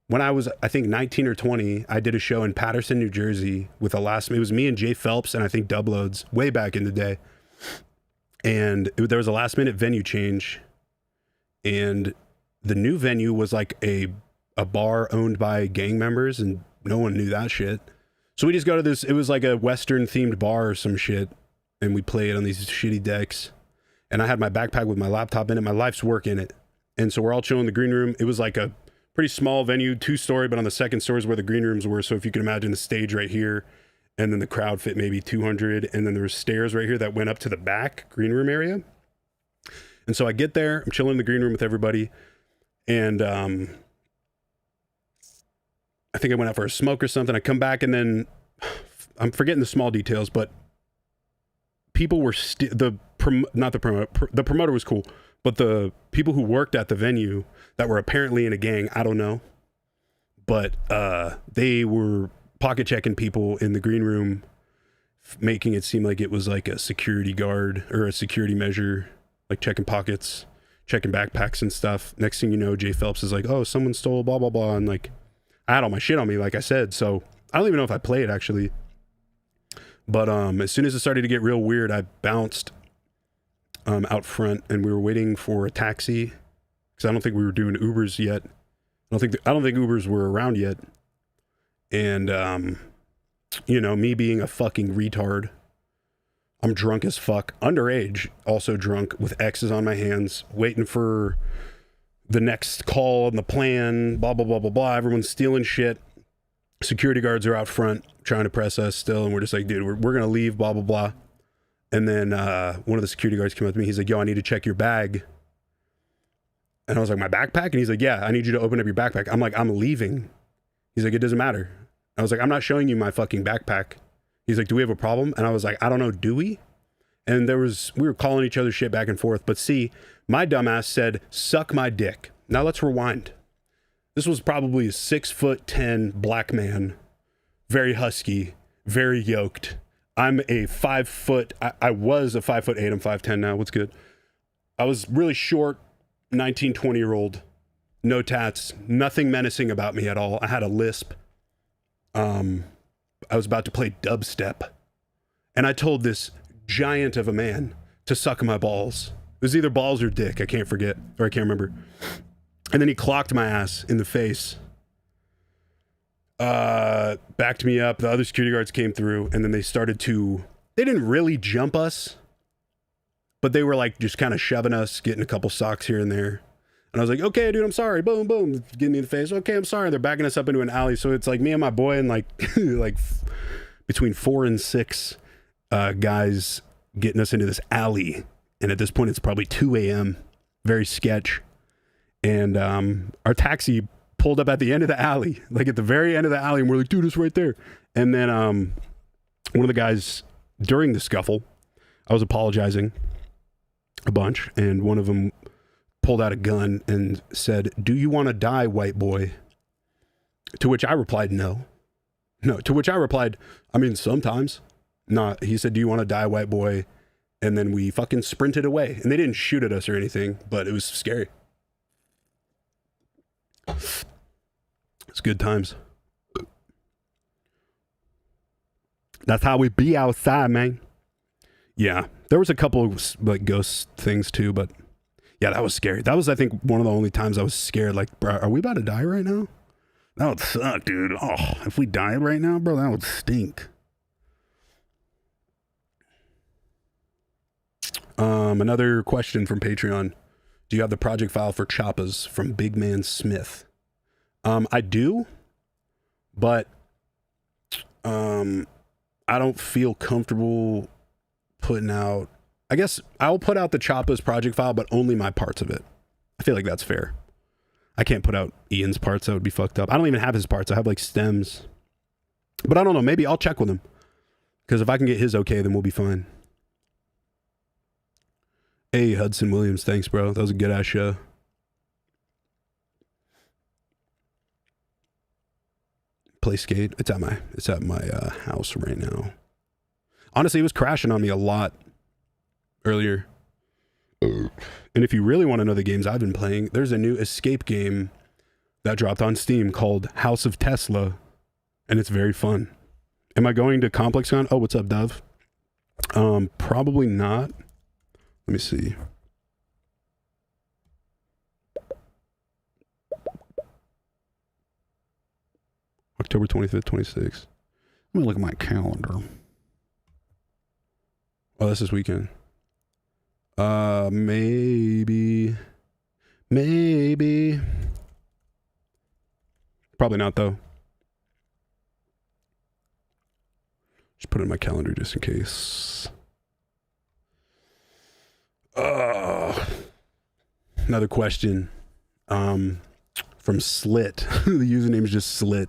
When I was, I think, 19 or 20, I did a show in Patterson, New Jersey with it was me and Jay Phelps and I think Dub Loads way back in the day. And there was a last minute venue change. And the new venue was like a bar owned by gang members, and no one knew that shit. So we just go to this, it was like a Western themed bar or some shit. And we played on these shitty decks. and I had my backpack with my laptop in it, my life's work in it. And so we're all chilling in the green room. It was like a pretty small venue, 2-story, but on the second story is where the green rooms were. So if you can imagine the stage right here, and then the crowd fit maybe 200, and then there were stairs right here that went up to the back green room area. And so I get there, I'm chilling in the green room with everybody, and I think I went out for a smoke or something. I come back, and then I'm forgetting the small details, but people were the promoter was cool, but the people who worked at the venue that were apparently in a gang, I don't know, but they were pocket checking people in the green room, making it seem like it was like a security guard or a security measure, like checking pockets, checking backpacks and stuff. Next thing you know, Jay Phelps is like, oh, someone stole blah, blah, blah. And like, I had all my shit on me, like I said. So I don't even know if I played actually. But as soon as it started to get real weird, I bounced out front, and we were waiting for a taxi because I don't think we were doing Ubers yet. I don't think Ubers were around yet. And, you know, me being a fucking retard, I'm drunk as fuck, underage, also drunk with X's on my hands, waiting for the next call and the plan, blah, blah, blah, blah, blah. Everyone's stealing shit. Security guards are out front trying to press us still. And we're just like, dude, we're going to leave, blah, blah, blah. And then one of the security guards came up to me. He's like, yo, I need to check your bag. And I was like, my backpack? And he's like, yeah, I need you to open up your backpack. I'm like, I'm leaving. He's like, it doesn't matter. I was like, I'm not showing you my fucking backpack. He's like, do we have a problem? And I was like, I don't know, do we? And we were calling each other shit back and forth. But see, my dumbass said, suck my dick. Now let's rewind. This was probably a 6'10" black man, very husky, very yoked. I'm a 5 foot, I was a 5'8", I'm 5'10" now, what's good? I was really short, 19, 20-year-old, no tats, nothing menacing about me at all. I had a lisp. I was about to play dubstep, and I told this giant of a man to suck my balls. It was either balls or dick, I can't forget, or I can't remember. And then he clocked my ass in the face, backed me up. The other security guards came through, and then they didn't really jump us, but they were like just kind of shoving us, getting a couple socks here and there. And I was like, okay, dude, I'm sorry. Boom, boom. Give me in the face. Okay, I'm sorry. They're backing us up into an alley. So it's like me and my boy and like, like between 4 and 6 guys getting us into this alley. And at this point, it's probably 2 a.m. Very sketch. And our taxi pulled up at the end of the alley, like at the very end of the alley. And we're like, dude, it's right there. And then one of the guys during the scuffle, I was apologizing a bunch. And one of them pulled out a gun and said, do you want to die, white boy? To which I replied, no. To which I replied, I mean, sometimes. Nah, he said, do you want to die, white boy? And then we fucking sprinted away. And they didn't shoot at us or anything, but it was scary. It's good times. That's how we be outside, man. Yeah, there was a couple of like ghost things too, but yeah, that was scary. That was, I think, one of the only times I was scared. Like, bro, are we about to die right now? That would suck, dude. Oh, if we died right now, bro, that would stink. Another question from Patreon. Do you have the project file for Choppas from Big Man Smith? I do, but I don't feel comfortable putting out. I guess I'll put out the Choppa's project file, but only my parts of it. I feel like that's fair. I can't put out Ian's parts. That would be fucked up. I don't even have his parts. I have like stems. But I don't know. Maybe I'll check with him. Because if I can get his okay, then we'll be fine. Hey, Hudson Williams. Thanks, bro. That was a good-ass show. Play skate. It's at my house right now. Honestly, it was crashing on me a lot earlier. And if you really want to know the games I've been playing, there's a new escape game that dropped on Steam called House of Tesla, and it's very fun. Am I going to ComplexCon? Oh, what's up, Dove? Probably not. Let me see. October 25th, 26th. Let me look at my calendar. Oh, that's this weekend. Maybe. Probably not, though. Just put it in my calendar just in case. Another question from Slit. The username is just Slit.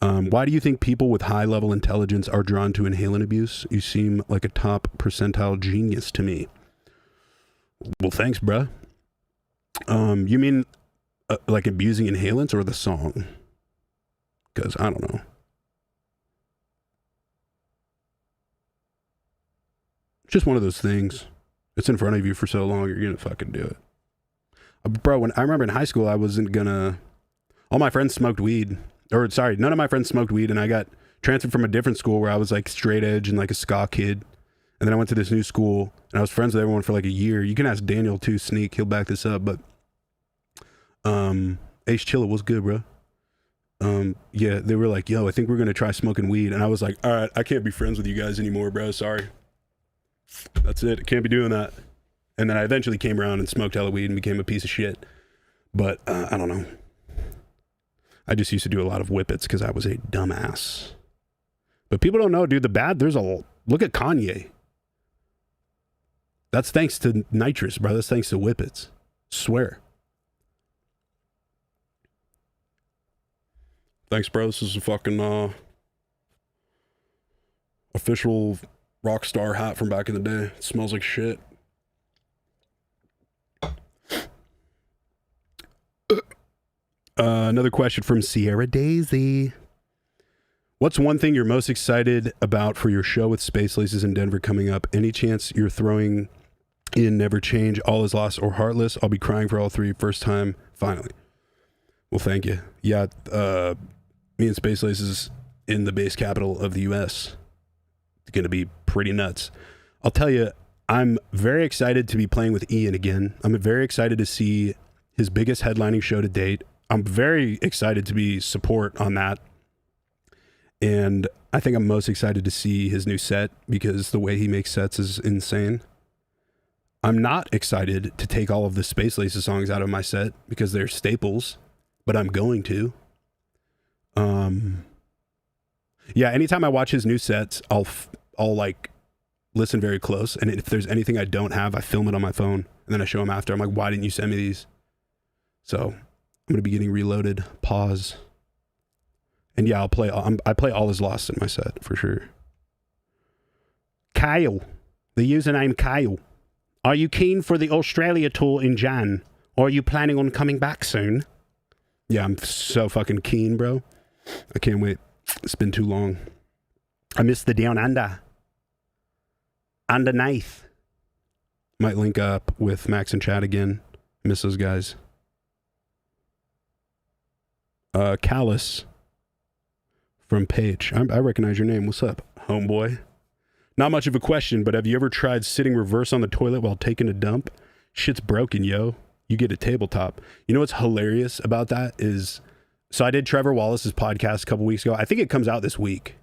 Why do you think people with high level intelligence are drawn to inhalant abuse? You seem like a top percentile genius to me. Well, thanks, bruh. You mean like abusing inhalants or the song? Because I don't know. It's just one of those things. It's in front of you for so long, you're gonna fucking do it. Bro, when I remember in high school, I wasn't gonna. All my friends smoked weed. Or sorry, none of my friends smoked weed, and I got transferred from a different school where I was like straight edge and like a ska kid. And then I went to this new school, and I was friends with everyone for like a year. You can ask Daniel too, Sneak, he'll back this up. But Ace Chilla was good, bro. Yeah, they were like, yo, I think we're gonna try smoking weed, and I was like, all right, I can't be friends with you guys anymore, bro. Sorry. That's it. I can't be doing that. And then I eventually came around and smoked hella weed and became a piece of shit. But I don't know. I just used to do a lot of whippets because I was a dumbass. But people don't know, dude. The bad, look at Kanye. That's thanks to nitrous, bro. That's thanks to whippets. Swear. Thanks, bro. This is a fucking official rock star hat from back in the day. It smells like shit. Another question from Sierra Daisy. What's one thing you're most excited about for your show with Space Laces in Denver coming up? Any chance you're throwing in Never Change, All Is Lost, or Heartless? I'll be crying for all three. First time, finally. Well, thank you. Yeah, me and Space Laces in the base capital of the U.S. It's going to be pretty nuts. I'll tell you, I'm very excited to be playing with Ian again. I'm very excited to see his biggest headlining show to date. I'm very excited to be support on that. And I think I'm most excited to see his new set because the way he makes sets is insane. I'm not excited to take all of the Space Laces songs out of my set because they're staples, but I'm going to. Yeah, anytime I watch his new sets, I'll like listen very close. And if there's anything I don't have, I film it on my phone and then I show him after. I'm like, why didn't you send me these? So I'm going to be getting reloaded. Pause. And yeah, I play All Is Lost in my set for sure. Kyle. The username Kyle. Are you keen for the Australia tour in Jan? Or are you planning on coming back soon? Yeah, I'm so fucking keen, bro. I can't wait. It's been too long. I miss the Down Under. Underneath. Might link up with Max and Chad again. Miss those guys. Callus from Page. I recognize your name. What's up, homeboy? Not much of a question, but have you ever tried sitting reverse on the toilet while taking a dump? Shit's broken, yo. You get a tabletop. You know what's hilarious about that is, so I did Trevor Wallace's podcast a couple weeks ago. I think it comes out this week.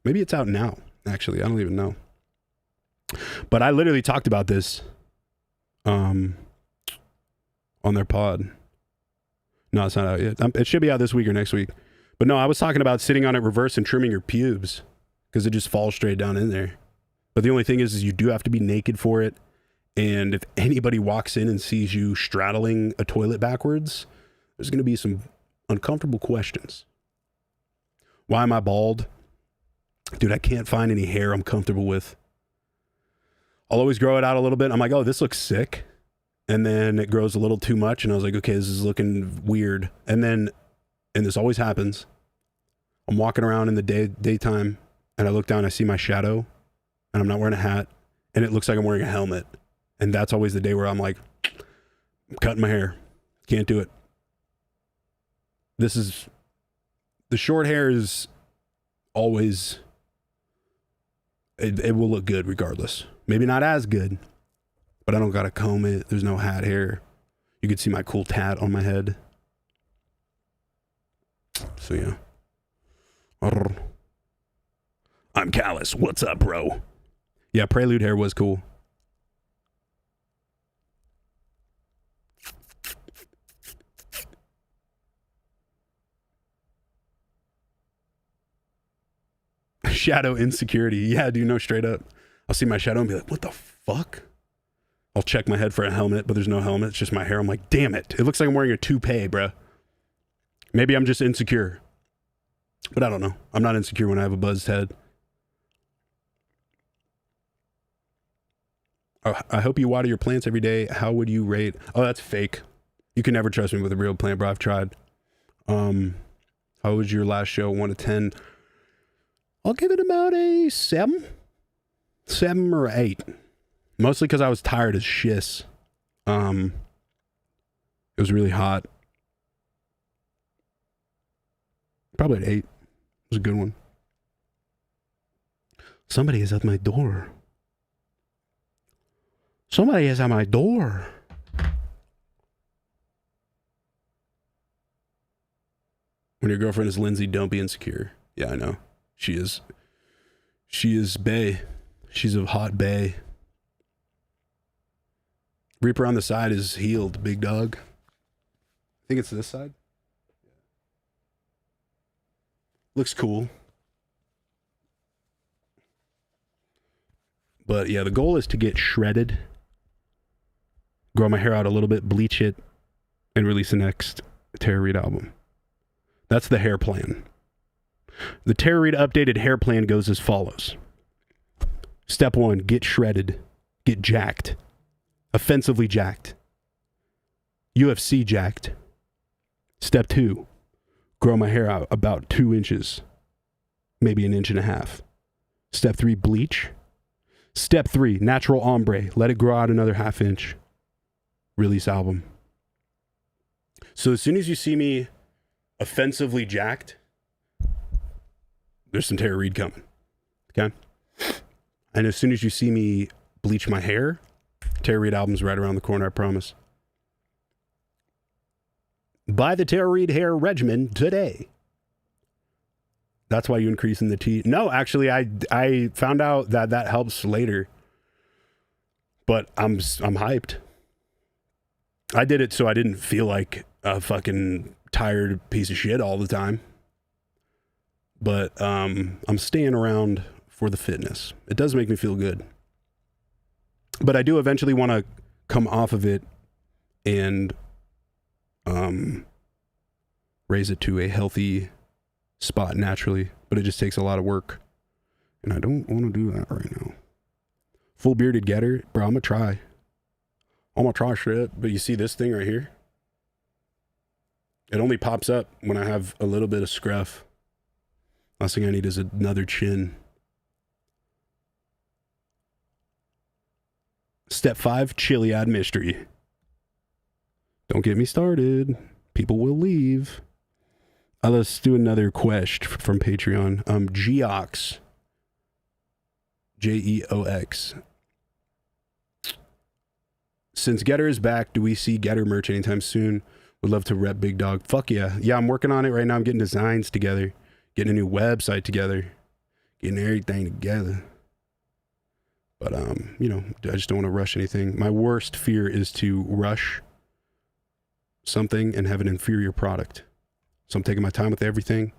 Maybe it's out now, actually. I don't even know. But I literally talked about this on their pod. No, it's not out yet. It should be out this week or next week. But no, I was talking about sitting on it reverse and trimming your pubes because it just falls straight down in there. But the only thing is you do have to be naked for it. And if anybody walks in and sees you straddling a toilet backwards, there's going to be some uncomfortable questions. Why am I bald? Dude, I can't find any hair I'm comfortable with. I'll always grow it out a little bit. I'm like, oh, this looks sick. And then it grows a little too much. And I was like, okay, this is looking weird. And this always happens. I'm walking around in the daytime and I look down, I see my shadow and I'm not wearing a hat and it looks like I'm wearing a helmet. And that's always the day where I'm like, I'm cutting my hair. Can't do it. The short hair is always, it will look good regardless. Maybe not as good, but I don't got to comb it. There's no hat hair. You could see my cool tat on my head. So yeah. I'm Callus. What's up, bro? Yeah, Prelude hair was cool. Shadow insecurity. Yeah, dude, no, straight up. I'll see my shadow and be like, what the fuck? I'll check my head for a helmet, but there's no helmet. It's just my hair. I'm like, damn it. It looks like I'm wearing a toupee, bruh. Maybe I'm just insecure. But I don't know. I'm not insecure when I have a buzzed head. I hope you water your plants every day. How would you rate? Oh, that's fake. You can never trust me with a real plant, bro. I've tried. How was your last show? 1 to 10. I'll give it about a 7. 7 or 8. Mostly because I was tired as shiz. It was really hot. Probably an 8. It was a good one. Somebody is at my door. Somebody is at my door. When your girlfriend is Lindsay, don't be insecure. Yeah, I know. She is bae. She's a hot bae. Reaper on the side is healed, big dog. I think it's this side. Looks cool. But yeah, the goal is to get shredded, grow my hair out a little bit, bleach it, and release the next Tara Reid album. That's the hair plan. The Tara Reid updated hair plan goes as follows. Step 1, get shredded. Get jacked. Offensively jacked. UFC jacked. Step 2, grow my hair out about 2 inches. Maybe 1.5 inches. Step 3, bleach. Step 3, natural ombre. Let it grow out another 1/2 inch. Release album. So as soon as you see me offensively jacked, there's some Tara Reid coming. Okay? And as soon as you see me bleach my hair, Tara Reid album's right around the corner, I promise. Buy the Tara Reid hair regimen today. That's why you increase in the T. No, actually, I found out that helps later. But I'm hyped. I did it so I didn't feel like a fucking tired piece of shit all the time. But I'm staying around for the fitness. It does make me feel good. But I do eventually want to come off of it and raise it to a healthy spot naturally. But it just takes a lot of work. And I don't want to do that right now. Full bearded getter? Bro, I'm going to try. I'm going to try shit. But you see this thing right here? It only pops up when I have a little bit of scruff. Last thing I need is another chin. Step 5, Chiliad mystery. Don't get me started. People will leave. Let's do another quest from Patreon. Geox. Jeox. Since Getter is back, do we see Getter merch anytime soon? Would love to rep Big Dog. Fuck yeah. Yeah, I'm working on it right now. I'm getting designs together. Getting a new website together. Getting everything together. But, you know, I just don't want to rush anything. My worst fear is to rush something and have an inferior product. So I'm taking my time with everything.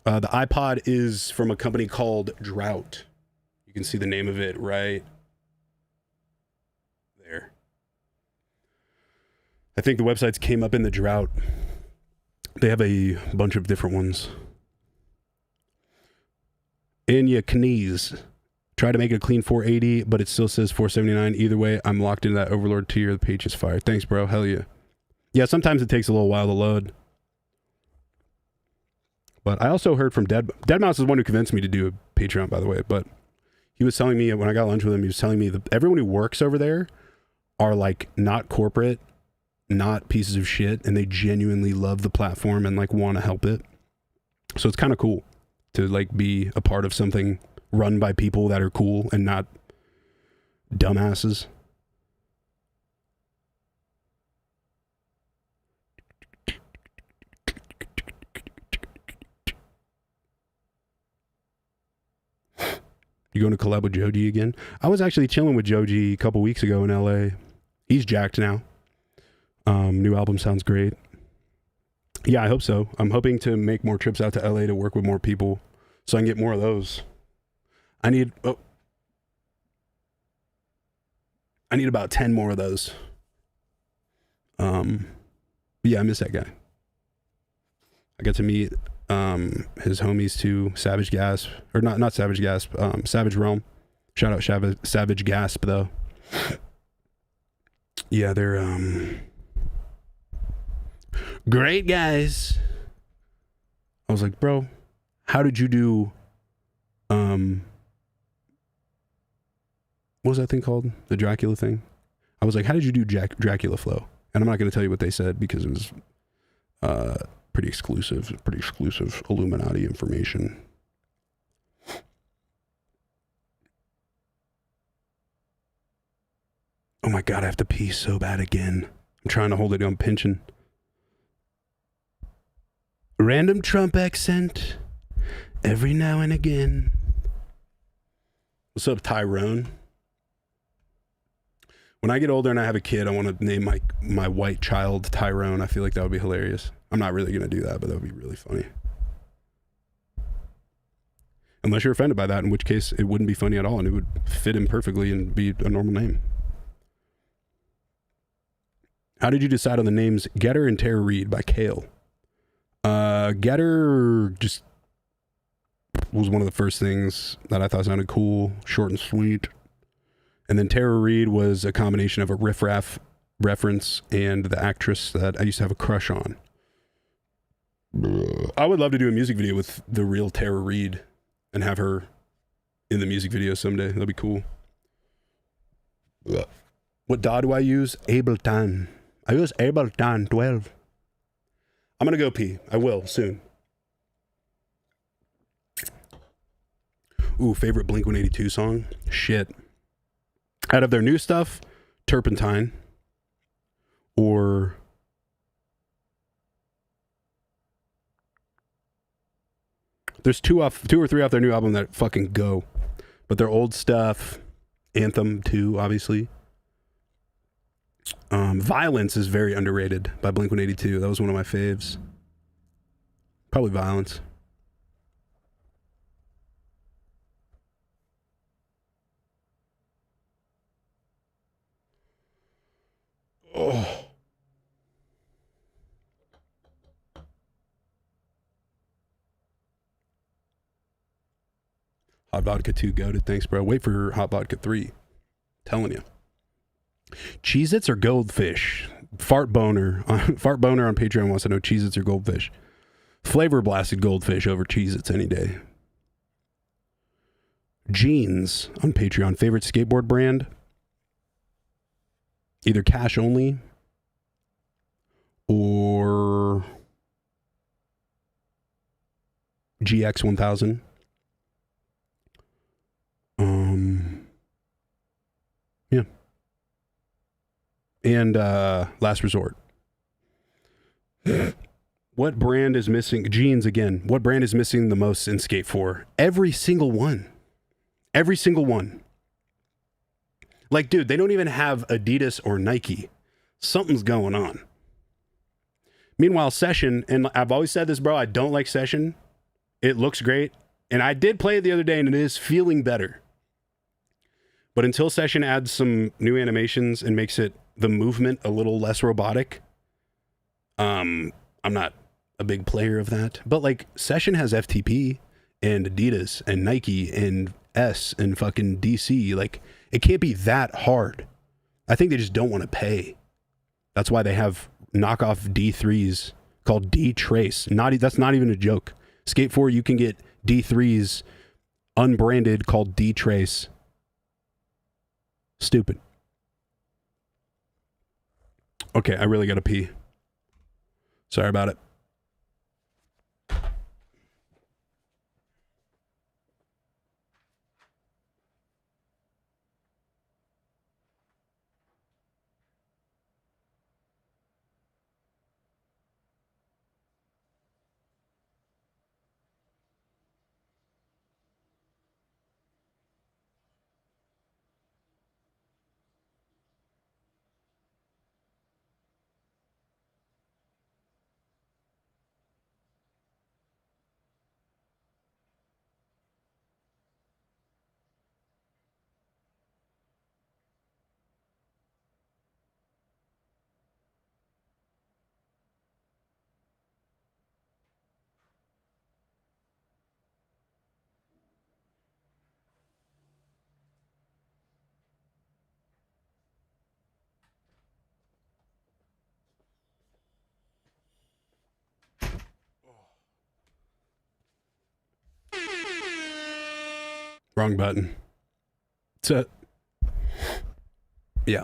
The iPod is from a company called Drought. You can see the name of it right there. I think the websites came up in the Drought. They have a bunch of different ones. Anya Knees. Try to make it a clean 480, but it still says 479. Either way, I'm locked into that Overlord tier. The page is fire. Thanks, bro. Hell yeah. Yeah, sometimes it takes a little while to load. But I also heard from Deadmau5 is the one who convinced me to do a Patreon, by the way. But he was telling me, when I got lunch with him, he was telling me that everyone who works over there are like not corporate, not pieces of shit, and they genuinely love the platform and like want to help it. So it's kind of cool to like be a part of something run by people that are cool and not dumbasses. You going to collab with Joji again? I was actually chilling with Joji a couple weeks ago in LA. He's jacked now. New album sounds great. Yeah, I hope so. I'm hoping to make more trips out to LA to work with more people. so I can get more of those. I need about 10 more of those. Yeah, I miss that guy. I got to meet his homies too, Savage Gasp, or not Savage Gasp, Savage Realm. Shout out Savage Gasp though. Yeah, they're great guys. I was like, bro, how did you do what was that thing called? The Dracula thing? I was like, how did you do Dracula flow? And I'm not going to tell you what they said because it was pretty exclusive Illuminati information. Oh my God, I have to pee so bad again. I'm trying to hold it. I'm pinching. Random Trump accent every now and again. What's up, Tyrone? When I get older and I have a kid, I want to name my white child Tyrone. I feel like that would be hilarious. I'm not really going to do that, but that would be really funny. Unless you're offended by that, in which case it wouldn't be funny at all and it would fit him perfectly and be a normal name. How did you decide on the names Getter and Tara Reid by Kale? Getter just was one of the first things that I thought sounded cool, short and sweet. And then Tara Reid was a combination of a Riff Raff reference and the actress that I used to have a crush on. I would love to do a music video with the real Tara Reid and have her in the music video someday. That'd be cool. What DAW do I use? Ableton. I use Ableton 12. I'm gonna go pee. I will soon. Ooh, favorite Blink-182 song? Shit. Out of their new stuff, Turpentine, or there's two or three off their new album that fucking go, but their old stuff, Anthem 2, obviously. Violence is very underrated by Blink-182. That was one of my faves. Probably Violence. Oh. Hot Vodka 2 goated. Thanks, bro. Wait for Hot Vodka 3. Telling you. Cheez-Its or Goldfish? Fart Boner on Patreon wants to know Cheez-Its or Goldfish. Flavor blasted Goldfish over Cheez-Its any day. Jeans on Patreon. Favorite skateboard brand? Either cash only or GX 1000. Yeah. And Last Resort. What brand is missing? Jeans again. What brand is missing the most in Skate 4? Every single one. Every single one. Like, dude, they don't even have Adidas or Nike. Something's going on. Meanwhile, Session, and I've always said this, bro, I don't like Session. It looks great. And I did play it the other day, and it is feeling better. But until Session adds some new animations and makes it the movement a little less robotic, I'm not a big player of that. But like, Session has FTP and Adidas and Nike and S and fucking DC. Like, it can't be that hard. I think they just don't want to pay. That's why they have knockoff D3s called D-Trace. That's not even a joke. Skate 4, you can get D3s unbranded called D-Trace. Stupid. Okay, I really gotta pee. Sorry about it. Wrong button. So, yeah,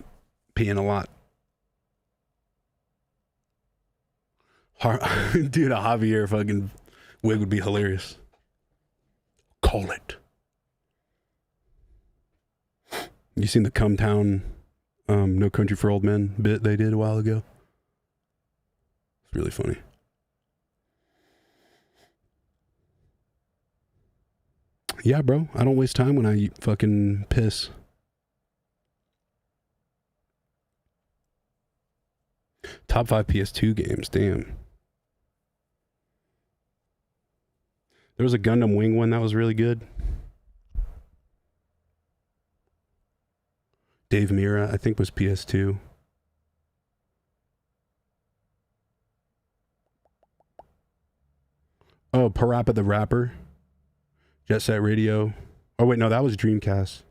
peeing a lot. Dude, a Javier fucking wig would be hilarious. Call it. You seen the Come Town, No Country for Old Men bit they did a while ago? It's really funny. Yeah, bro. I don't waste time when I fucking piss. Top 5 PS2 games. Damn. There was a Gundam Wing one that was really good. Dave Mira, I think, was PS2. Oh, Parappa the Rapper. Jet Set Radio. Oh, wait, no, that was Dreamcast.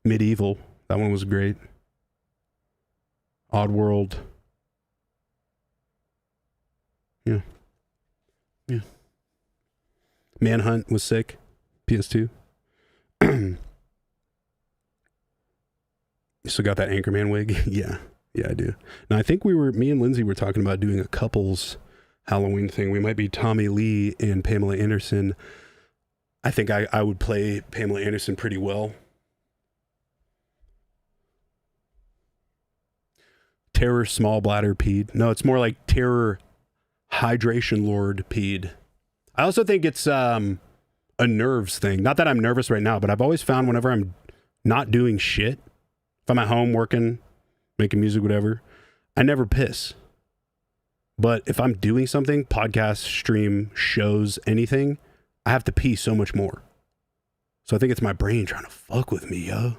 Medieval. That one was great. Oddworld. Yeah. Yeah. Manhunt was sick. PS2. You still got that Anchorman wig? Yeah. Yeah, I do. Now, I think me and Lindsay were talking about doing a couples Halloween thing. We might be Tommy Lee and Pamela Anderson. I think I would play Pamela Anderson pretty well. Terror Small Bladder Pede. No, it's more like Terror Hydration Lord Pede. I also think it's a nerves thing. Not that I'm nervous right now, but I've always found whenever I'm not doing shit, if I'm at home working, making music, whatever, I never piss. But if I'm doing something, podcast, stream, shows, anything, I have to pee so much more. So I think it's my brain trying to fuck with me, yo.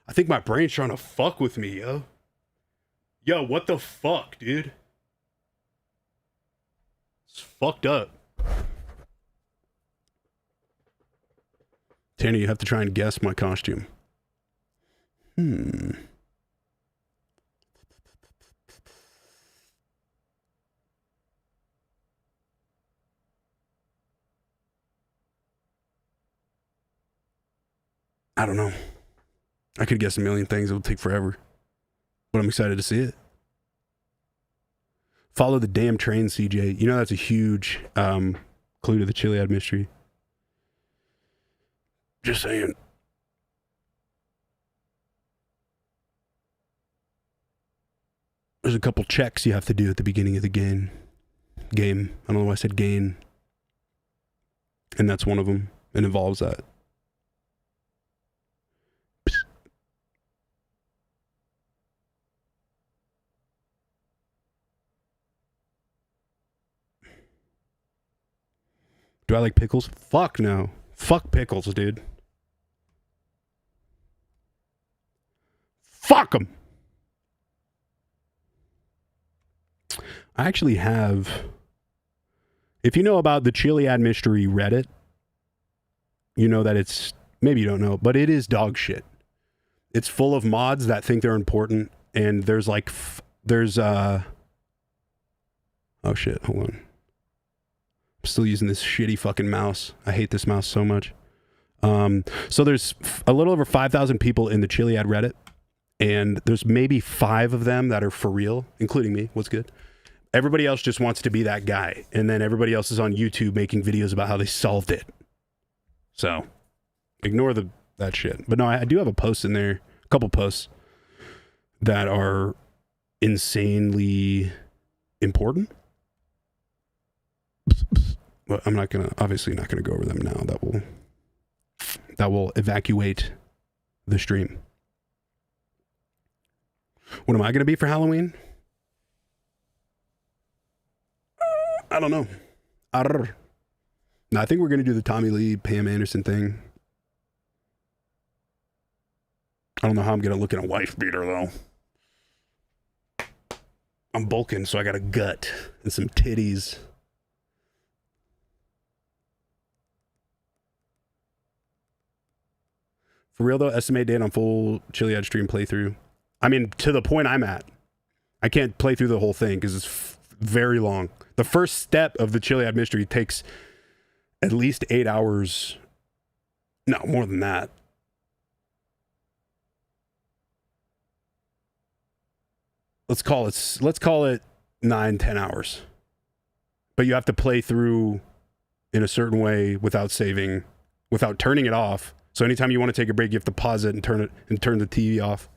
I think my brain's trying to fuck with me, yo. Yo, what the fuck, dude? It's fucked up. Tanner, you have to try and guess my costume. I don't know. I could guess a million things. It would take forever. But I'm excited to see it. Follow the damn train, CJ. You know that's a huge clue to the Chiliad mystery. Just saying. There's a couple checks you have to do at the beginning of the game. I don't know why I said gain. And that's one of them. It involves that. Do I like pickles? Fuck no. Fuck pickles, dude. Fuck them. I actually have, if you know about the Chiliad Mystery Reddit, you know that it's, maybe you don't know, but it is dog shit. It's full of mods that think they're important, and there's like, oh shit, hold on. I'm still using this shitty fucking mouse. I hate this mouse so much. So there's a little over 5,000 people in the Chiliad Reddit, and there's maybe 5 of them that are for real, including me. What's good? Everybody else just wants to be that guy, and then everybody else is on YouTube making videos about how they solved it. So ignore that shit. But no, I do have a post in there, a couple posts that are insanely important. Well, I'm obviously not gonna go over them now. That will evacuate the stream. What am I gonna be for Halloween? I don't know. No, I think we're gonna do the Tommy Lee, Pam Anderson thing. I don't know how I'm gonna look in a wife beater though. I'm bulking, so I got a gut and some titties. For real though, estimate date on full Chiliad stream playthrough. I mean, to the point I'm at. I can't play through the whole thing because very long. The first step of the Chiliad mystery takes at least 8 hours. No, more than that. Let's call it 9-10 hours. But you have to play through in a certain way without saving, without turning it off. So anytime you want to take a break, you have to pause it and turn the TV off.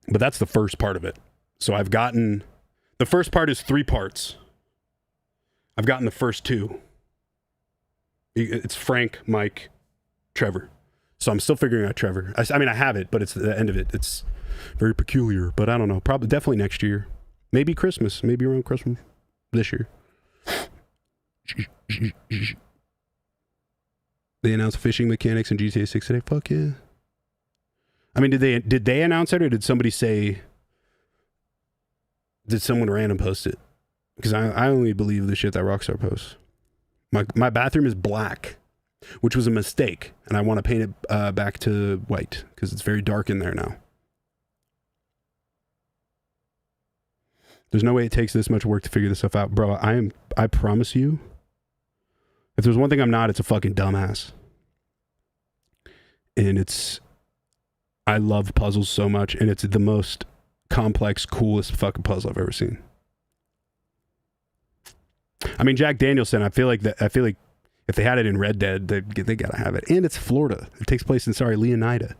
But that's the first part of it. So the first part is 3 parts. I've gotten the first 2. It's Frank, Mike, Trevor. So I'm still figuring out Trevor. I mean, I have it, but it's the end of it. It's very peculiar, but I don't know. Probably, definitely next year. Maybe Christmas. Maybe around Christmas this year. They announced fishing mechanics in GTA 6 today. Fuck yeah. I mean, did they announce it, or did somebody say? Did someone random post it? Because I only believe the shit that Rockstar posts. My bathroom is black, which was a mistake, and I want to paint it back to white because it's very dark in there now. There's no way it takes this much work to figure this stuff out, bro. I promise you. If there's one thing I'm not, it's a fucking dumbass. And I love puzzles so much, and it's the most complex, coolest fucking puzzle I've ever seen. I mean, Jack Danielson, I feel like if they had it in Red Dead, they gotta have it. And it's Florida. It takes place in, Leonida.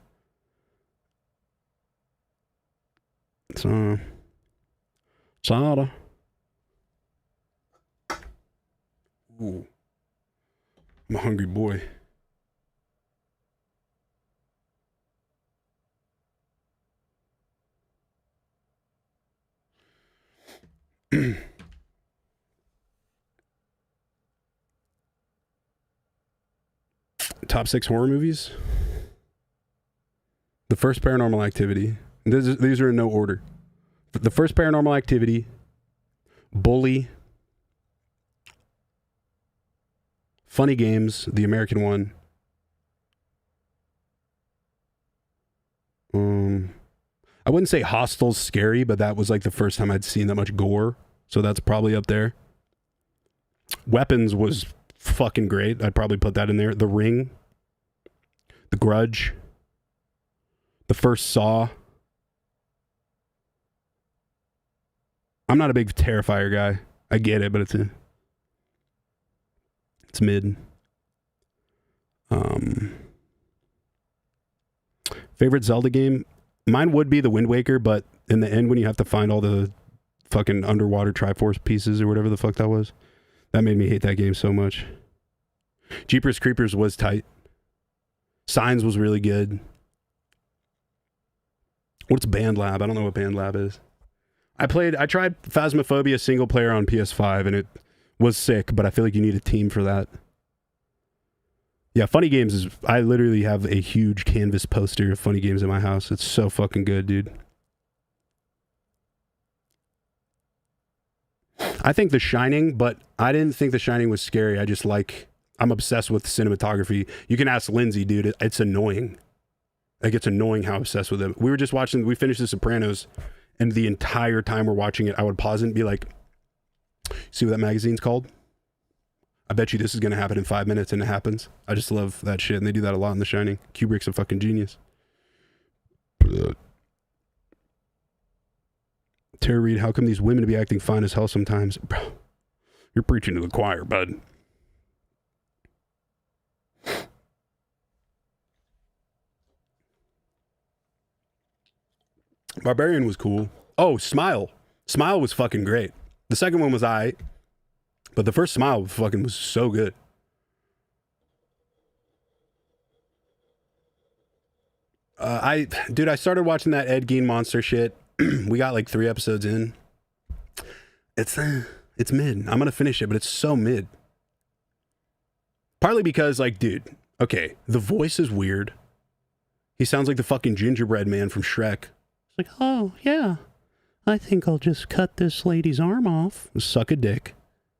So, Sada. Ooh. I'm a hungry boy. Top 6 horror movies. The first Paranormal Activity. These are in no order. The first Paranormal Activity. Bully. Funny Games, the American one. I wouldn't say Hostel's scary, but that was like the first time I'd seen that much gore. So that's probably up there. Weapons was fucking great. I'd probably put that in there. The Ring. The Grudge. The first Saw. I'm not a big Terrifier guy. I get it, but it's mid. Favorite Zelda game? Mine would be the Wind Waker, but in the end, when you have to find all the fucking underwater Triforce pieces or whatever the fuck that was, that made me hate that game so much. Jeepers Creepers was tight. Signs was really good. What's Band Lab? I don't know what Band Lab is. I tried Phasmophobia single player on PS5, and it was sick, but I feel like you need a team for that. Yeah, Funny Games is... I literally have a huge canvas poster of Funny Games in my house. It's so fucking good, dude. I think The Shining, but I didn't think The Shining was scary. I'm obsessed with cinematography. You can ask Lindsay, dude. It's annoying. Like, it's annoying how obsessed with it. We finished The Sopranos, and the entire time we're watching it, I would pause it and be like, see what that magazine's called? I bet you this is going to happen in 5 minutes, and it happens. I just love that shit, and they do that a lot in The Shining. Kubrick's a fucking genius. Tara Reid, how come these women be acting fine as hell sometimes? Bro, you're preaching to the choir, bud. Barbarian was cool. Oh, Smile. Smile was fucking great. The second one was aight. But the first Smile fucking was so good. I started watching that Ed Gein monster shit. We got like 3 episodes in. It's mid. I'm gonna finish it, but it's so mid. Partly because, like, dude, okay, the voice is weird. He sounds like the fucking gingerbread man from Shrek. It's like, oh yeah, I think I'll just cut this lady's arm off. Suck a dick.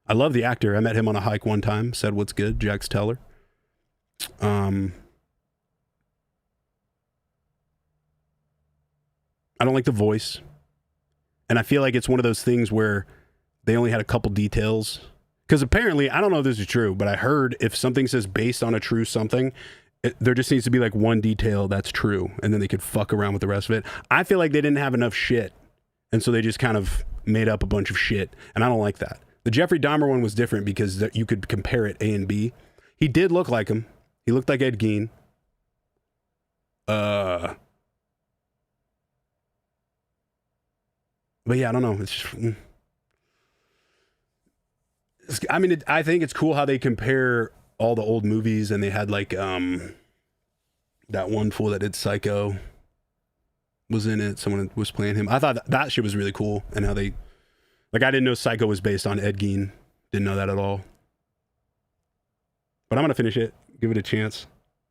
I love the actor. I met him on a hike one time. Said what's good, Jax Teller. I don't like the voice. And I feel like it's one of those things where they only had a couple details. Because apparently, I don't know if this is true, but I heard if something says based on a true something, there just needs to be like one detail that's true, and then they could fuck around with the rest of it. I feel like they didn't have enough shit, and so they just kind of made up a bunch of shit, and I don't like that. The Jeffrey Dahmer one was different because you could compare it A and B. He did look like him. He looked like Ed Gein. But yeah, I don't know. I mean, I think it's cool how they compare all the old movies, and they had like that one fool that did Psycho was in it. Someone was playing him. I thought that shit was really cool, and how they like I didn't know Psycho was based on Ed Gein. Didn't know that at all. But I'm gonna finish it. Give it a chance.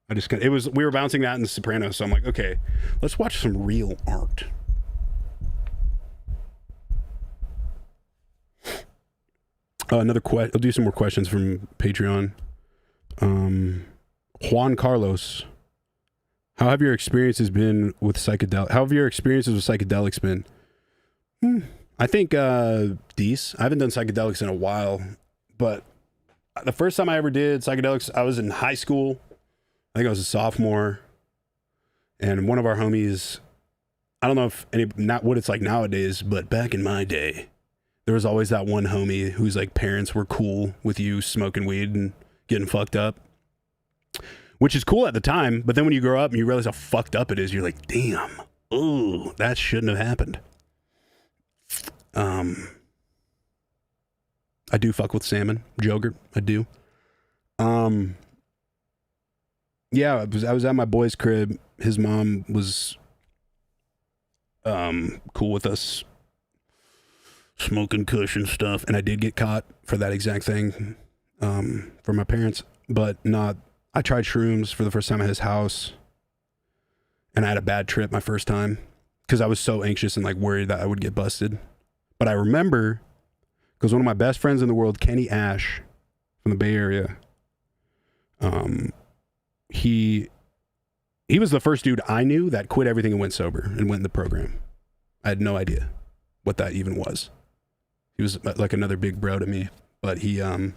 We were bouncing that in The Sopranos, so I'm like, okay, let's watch some real art. I'll do some more questions from Patreon. Juan Carlos, how have your experiences been with psychedelics? How have your experiences with psychedelics been? I think decent. I haven't done psychedelics in a while, but the first time I ever did psychedelics, I was in high school. I think I was a sophomore, and one of our homies, I don't know if not what it's like nowadays, but back in my day, there was always that one homie whose like parents were cool with you smoking weed and getting fucked up, which is cool at the time. But then when you grow up and you realize how fucked up it is, you're like, damn, ooh, that shouldn't have happened. I do fuck with salmon, yogurt. I do. Yeah, I was at my boy's crib. His mom was cool with us smoking kush and stuff, and I did get caught for that exact thing from my parents, but not. I tried shrooms for the first time at his house, and I had a bad trip my first time because I was so anxious and like worried that I would get busted. But I remember because one of my best friends in the world, Kenny Ash from the Bay Area, he was the first dude I knew that quit everything and went sober and went in the program. I had no idea what that even was. He was like another big bro to me, but I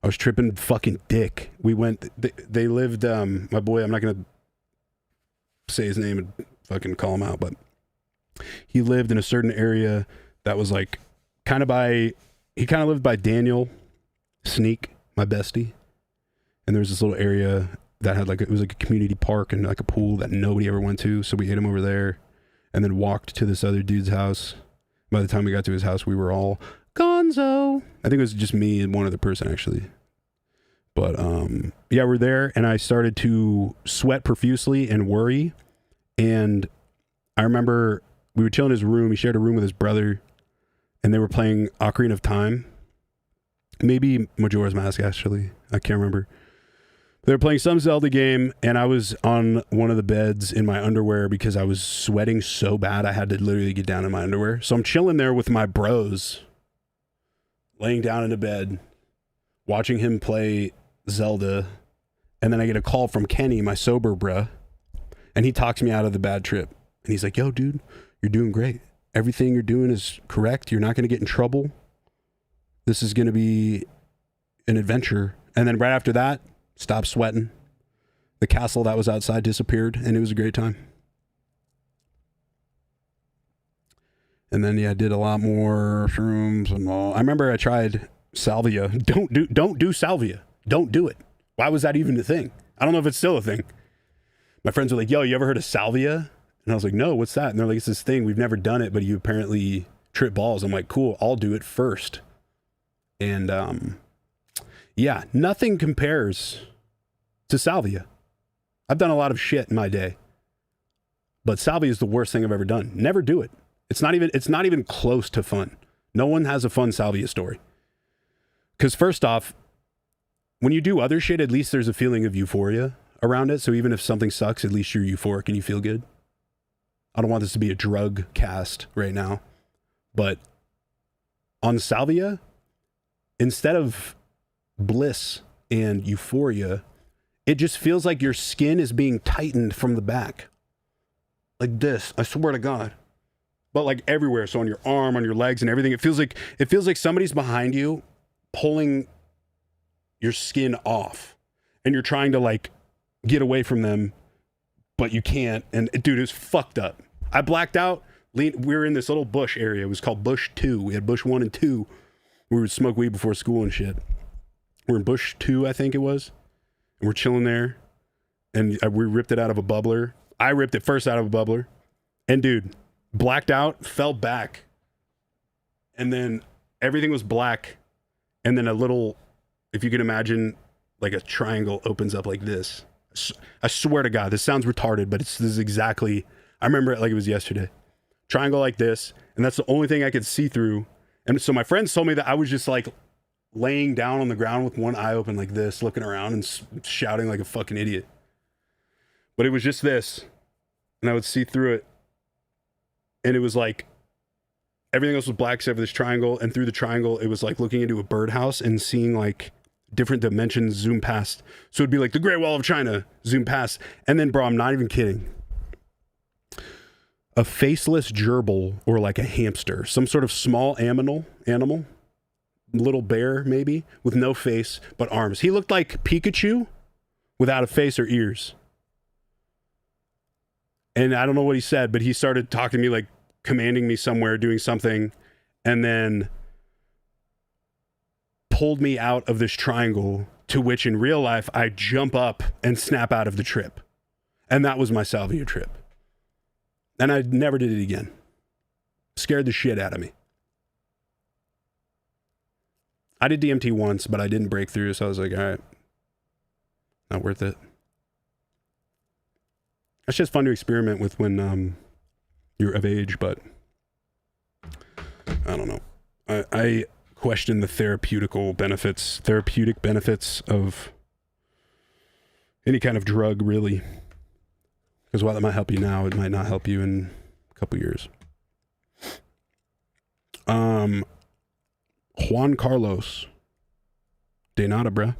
was tripping fucking dick. We went, they lived, my boy, I'm not going to say his name and fucking call him out, but he lived in a certain area that was like he kind of lived by Daniel Sneak, my bestie. And there was this little area that had it was like a community park and like a pool that nobody ever went to. So we ate him over there and then walked to this other dude's house. By the time we got to his house, we were all gonzo. I think it was just me and one other person actually. But yeah, we're there and I started to sweat profusely and worry. And I remember we were chilling in his room. He shared a room with his brother and they were playing Ocarina of Time. Maybe Majora's Mask actually. I can't remember. They were playing some Zelda game, and I was on one of the beds in my underwear because I was sweating so bad I had to literally get down in my underwear. So I'm chilling there with my bros, laying down in a bed, watching him play Zelda, and then I get a call from Kenny, my sober bruh, and he talks me out of the bad trip. And he's like, yo, dude, you're doing great. Everything you're doing is correct. You're not going to get in trouble. This is going to be an adventure. And then right after that, stopped sweating. The castle that was outside disappeared, and it was a great time. And then, yeah, I did a lot more shrooms and all. I remember I tried salvia. Don't do salvia. Don't do it. Why was that even a thing? I don't know if it's still a thing. My friends were like, yo, you ever heard of salvia? And I was like, no, what's that? And they're like, it's this thing. We've never done it, but you apparently trip balls. I'm like, cool, I'll do it first. And, yeah, nothing compares to salvia. I've done a lot of shit in my day, but salvia is the worst thing I've ever done. Never do it. It's not even close to fun. No one has a fun salvia story. Because first off, when you do other shit, at least there's a feeling of euphoria around it. So even if something sucks, at least you're euphoric and you feel good. I don't want this to be a drug cast right now, but on salvia, instead of bliss and euphoria, it just feels like your skin is being tightened from the back. Like this. I swear to God. but like everywhere. So on your arm, on your legs and everything. It feels like somebody's behind you pulling your skin off and you're trying to like get away from them, but you can't. And dude, it's fucked up. I blacked out. We were in this little bush area. It was called Bush 2. We had Bush 1 and 2. We would smoke weed before school and shit. We're in Bush 2, I think it was. And we're chilling there. And we ripped it out of a bubbler. I ripped it first out of a bubbler. And dude, blacked out, fell back. And then everything was black. And then a little, if you can imagine, like a triangle opens up like this. I swear to God, this sounds retarded, but this is exactly, I remember it like it was yesterday. Triangle like this. And that's the only thing I could see through. And so my friends told me that I was just like laying down on the ground with one eye open like this, looking around and shouting like a fucking idiot. But it was just this. And I would see through it. And it was like, everything else was black except for this triangle. And through the triangle, it was like looking into a birdhouse and seeing like different dimensions zoom past. So it'd be like the Great Wall of China zoom past. And then, bro, I'm not even kidding. A faceless gerbil or like a hamster, some sort of small animal, little bear maybe, with no face but arms. He looked like Pikachu without a face or ears. And I don't know what he said, but he started talking to me, like commanding me somewhere, doing something, and then pulled me out of this triangle, to which in real life, I jump up and snap out of the trip. And that was my salvia trip. And I never did it again. Scared the shit out of me. I did DMT once, but I didn't break through, so I was like, all right, not worth it. It's just fun to experiment with when you're of age, but I don't know. I question the therapeutic benefits of any kind of drug, really. Because while it might help you now, it might not help you in a couple years. Juan Carlos de nada, bruh.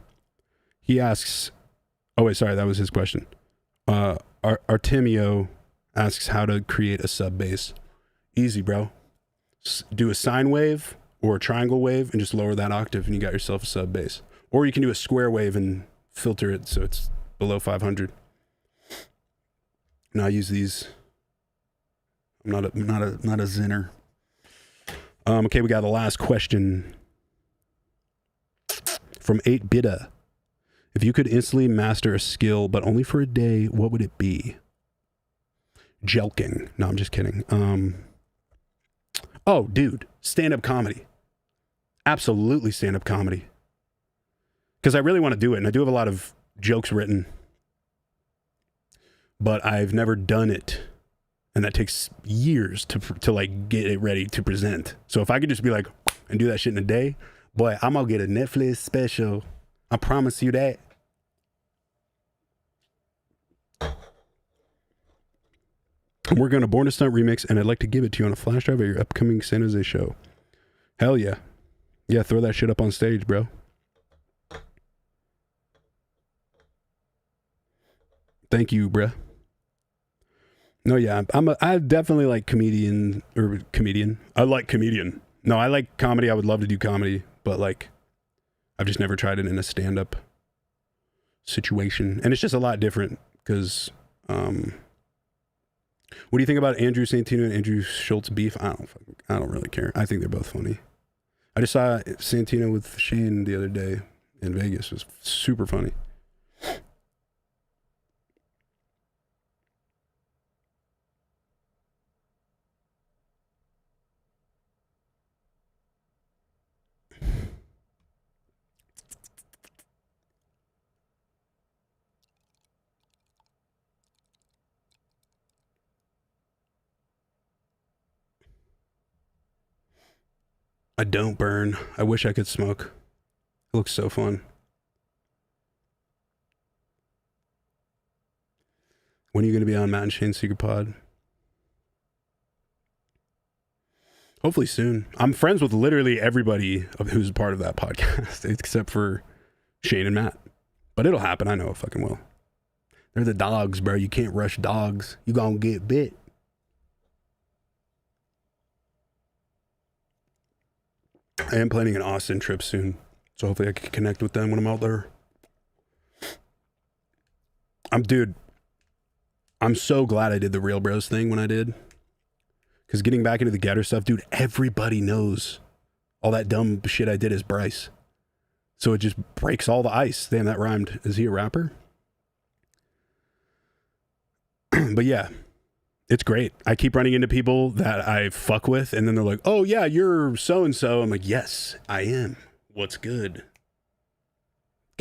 He asks, oh wait, sorry, that was his question. Artemio asks how to create a sub bass. Easy, bro. Do a sine wave or a triangle wave and just lower that octave and you got yourself a sub bass. Or you can do a square wave and filter it so it's below 500. No, I use these. I'm not a zinner. Okay, we got the last question from 8Bitta. If you could instantly master a skill, but only for a day, what would it be? Jelking. No, I'm just kidding. Oh, dude, stand-up comedy. Absolutely stand-up comedy. Because I really want to do it, and I do have a lot of jokes written. But I've never done it. And that takes years to like get it ready to present. So if I could just be like, and do that shit in a day, boy, I'm gonna get a Netflix special. I promise you that. I'm working on a Born to Stunt remix, and I'd like to give it to you on a flash drive at your upcoming San Jose show. Hell yeah. Yeah, throw that shit up on stage, bro. Thank you, bruh. No, yeah, I definitely like comedian. I like comedian. No, I like comedy. I would love to do comedy, but like, I've just never tried it in a stand-up situation, and it's just a lot different. Because, what do you think about Andrew Santino and Andrew Schultz beef? I don't really care. I think they're both funny. I just saw Santino with Shane the other day in Vegas. It was super funny. I don't burn. I wish I could smoke. It looks so fun. When are you going to be on Matt and Shane's Secret Pod? Hopefully soon. I'm friends with literally everybody who's a part of that podcast, except for Shane and Matt. But it'll happen. I know it fucking will. They're the dogs, bro. You can't rush dogs. You gonna get bit. I am planning an Austin trip soon, so hopefully I can connect with them when I'm out there. Dude, I'm so glad I did the Real Bros thing when I did. Because getting back into the Getter stuff, dude, everybody knows all that dumb shit I did as Bryce. So it just breaks all the ice. Damn, that rhymed. Is he a rapper? But yeah, it's great. I keep running into people that I fuck with, and then they're like, oh yeah, you're so-and-so. I'm like, yes, I am. What's good?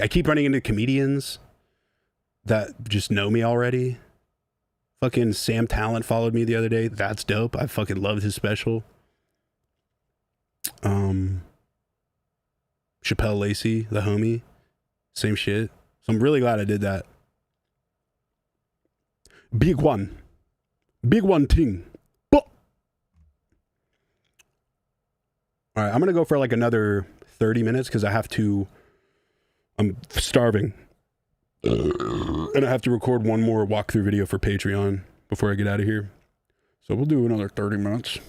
I keep running into comedians that just know me already. Fucking Sam Talent followed me the other day. That's dope. I fucking loved his special. Chappelle Lacey, the homie, same shit. So I'm really glad I did that. Big one thing. All right, I'm gonna go for like another 30 minutes because I'm starving. And I have to record one more walkthrough video for Patreon before I get out of here. So we'll do another 30 minutes.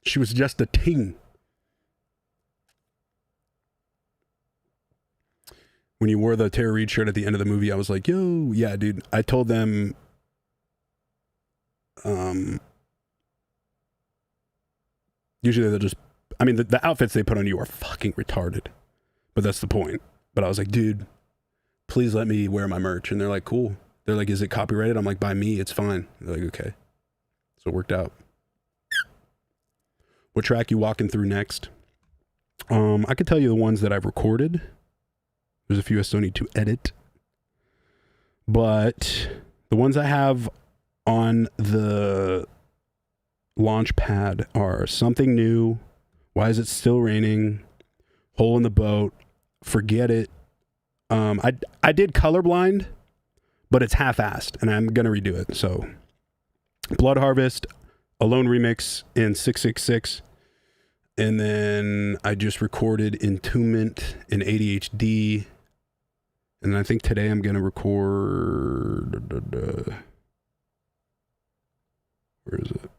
She was just a ting. When you wore the Tara Reid shirt at the end of the movie, I was like, yo, yeah, dude. I told them, usually they'll just, I mean, the outfits they put on you are fucking retarded. But that's the point. But I was like, dude, please let me wear my merch. And they're like, cool. They're like, is it copyrighted? I'm like, by me, it's fine. They're like, okay. So it worked out. What track you walking through next? I could tell you the ones that I've recorded. There's a few I still need to edit. But the ones I have on the launch pad are Something New, Why Is It Still Raining, Hole in the Boat, Forget It. I did Colorblind, but it's half-assed, and I'm going to redo it. So Blood Harvest, Alone Remix, and 666. And then I just recorded Entombment and ADHD. And I think today I'm going to record... Where is it?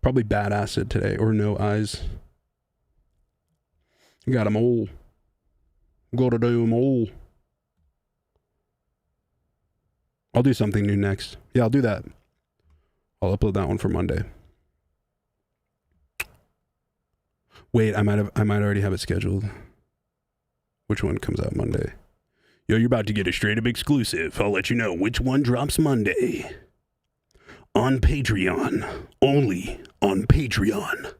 Probably Bad Acid today, or No Eyes. Got them all. Gotta do them all. I'll do Something New next. Yeah, I'll do that. I'll upload that one for Monday. Wait, I might already have it scheduled. Which one comes out Monday? Yo, you're about to get a straight up exclusive. I'll let you know which one drops Monday. On Patreon. Only on Patreon.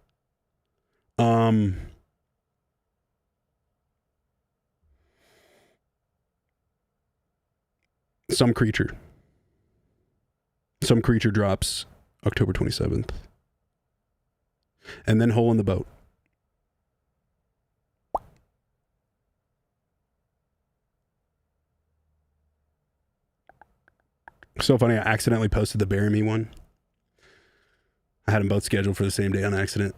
Some Creature. Some Creature drops October 27th. And then Hole in the Boat. So funny, I accidentally posted the Bury Me one. I had them both scheduled for the same day on accident.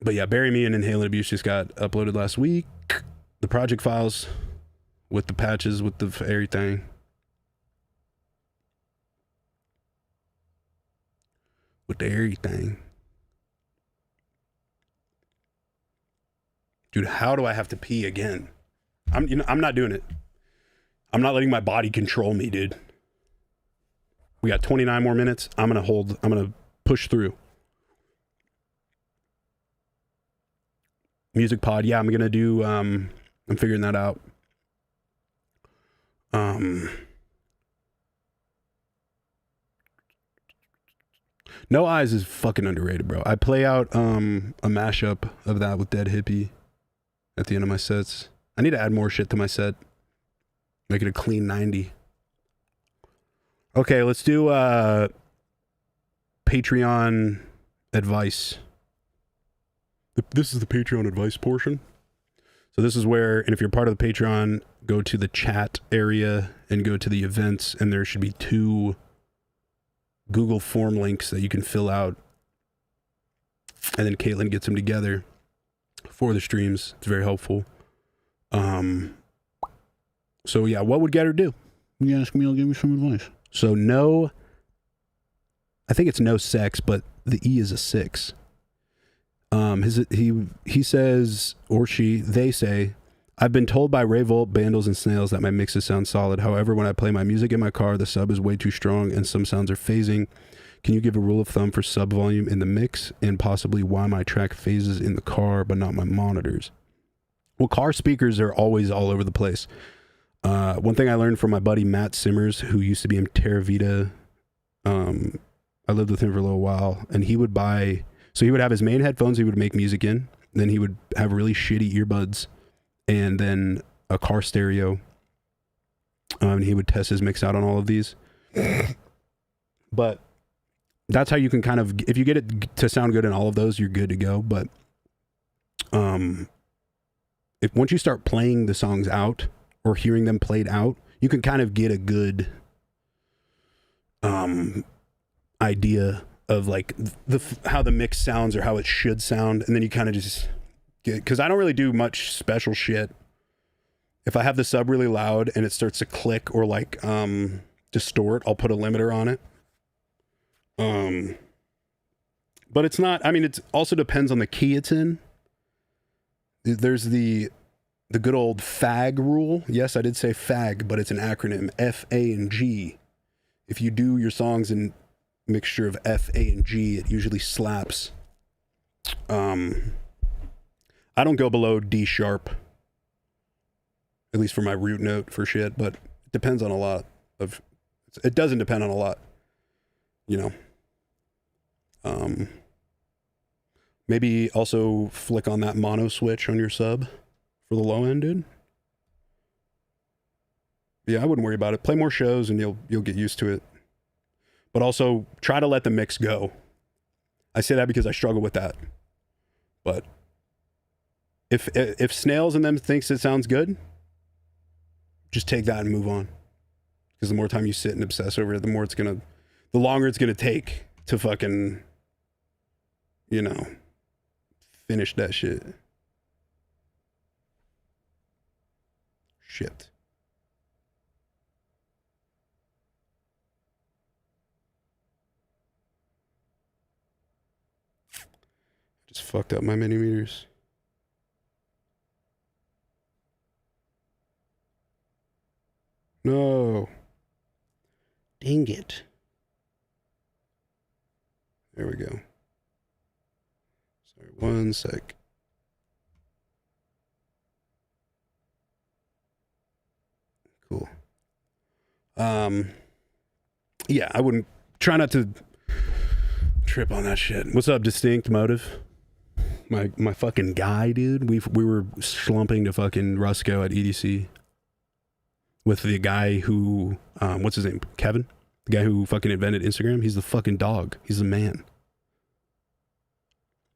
But yeah, Bury Me and Inhalant Abuse just got uploaded last week. The project files with the patches, with the everything. With the everything. Dude, how do I have to pee again? I'm not doing it. I'm not letting my body control me, dude. We got 29 more minutes. I'm going to push through. Music pod. Yeah, I'm going to do, I'm figuring that out. No Eyes is fucking underrated, bro. I play out a mashup of that with Dead Hippie at the end of my sets. I need to add more shit to my set. Make it a clean 90. Okay, let's do Patreon advice. This is the Patreon advice portion. So this is where, and if you're part of the Patreon, go to the chat area and go to the events, and there should be 2 Google form links that you can fill out. and then Caitlin gets them together for the streams. It's very helpful. So yeah, what would Getter do? You ask me, I'll give you some advice. So no, I think it's no sex, but the E is a 6. He says, or they say, I've been told by Revolt, Bandles, and Snails that my mixes sound solid. However, when I play my music in my car, the sub is way too strong and some sounds are phasing. Can you give a rule of thumb for sub volume in the mix and possibly why my track phases in the car but not my monitors? Well, car speakers are always all over the place. One thing I learned from my buddy Matt Simmers, who used to be in Terra Vita. I lived with him for a little while, and he would have his main headphones he would make music in. Then he would have really shitty earbuds and then a car stereo. And he would test his mix out on all of these. But that's how you can kind of, if you get it to sound good in all of those, you're good to go. But if once you start playing the songs out or hearing them played out, you can kind of get a good idea of like how the mix sounds or how it should sound, and then you kind of just get, because I don't really do much special shit. If I have the sub really loud and it starts to click or like distort, I'll put a limiter on it. But it's not, I mean, it also depends on the key it's in. There's the good old FAG rule. Yes, I did say FAG, but it's an acronym, F, A, and G. If you do your songs in mixture of F, A, and G, it usually slaps. I don't go below D sharp, at least for my root note for shit, but it depends on a lot of, it doesn't depend on a lot, you know. Maybe also flick on that mono switch on your sub for the low end, dude. Yeah, I wouldn't worry about it. Play more shows and you'll get used to it. But also try to let the mix go. I say that because I struggle with that. But if Snails and them thinks it sounds good, just take that and move on. Because the more time you sit and obsess over it, the longer it's gonna take to fucking, you know, finish that shit. Shit. Just fucked up my mini meters. No. Dang it. There we go. Sorry, one sec. Cool. Yeah, I wouldn't try not to trip on that shit. What's up, Distinct Motive? My fucking guy, dude. We were slumping to fucking Rusco at EDC with the guy who what's his name? Kevin? The guy who fucking invented Instagram. He's the fucking dog. He's the man.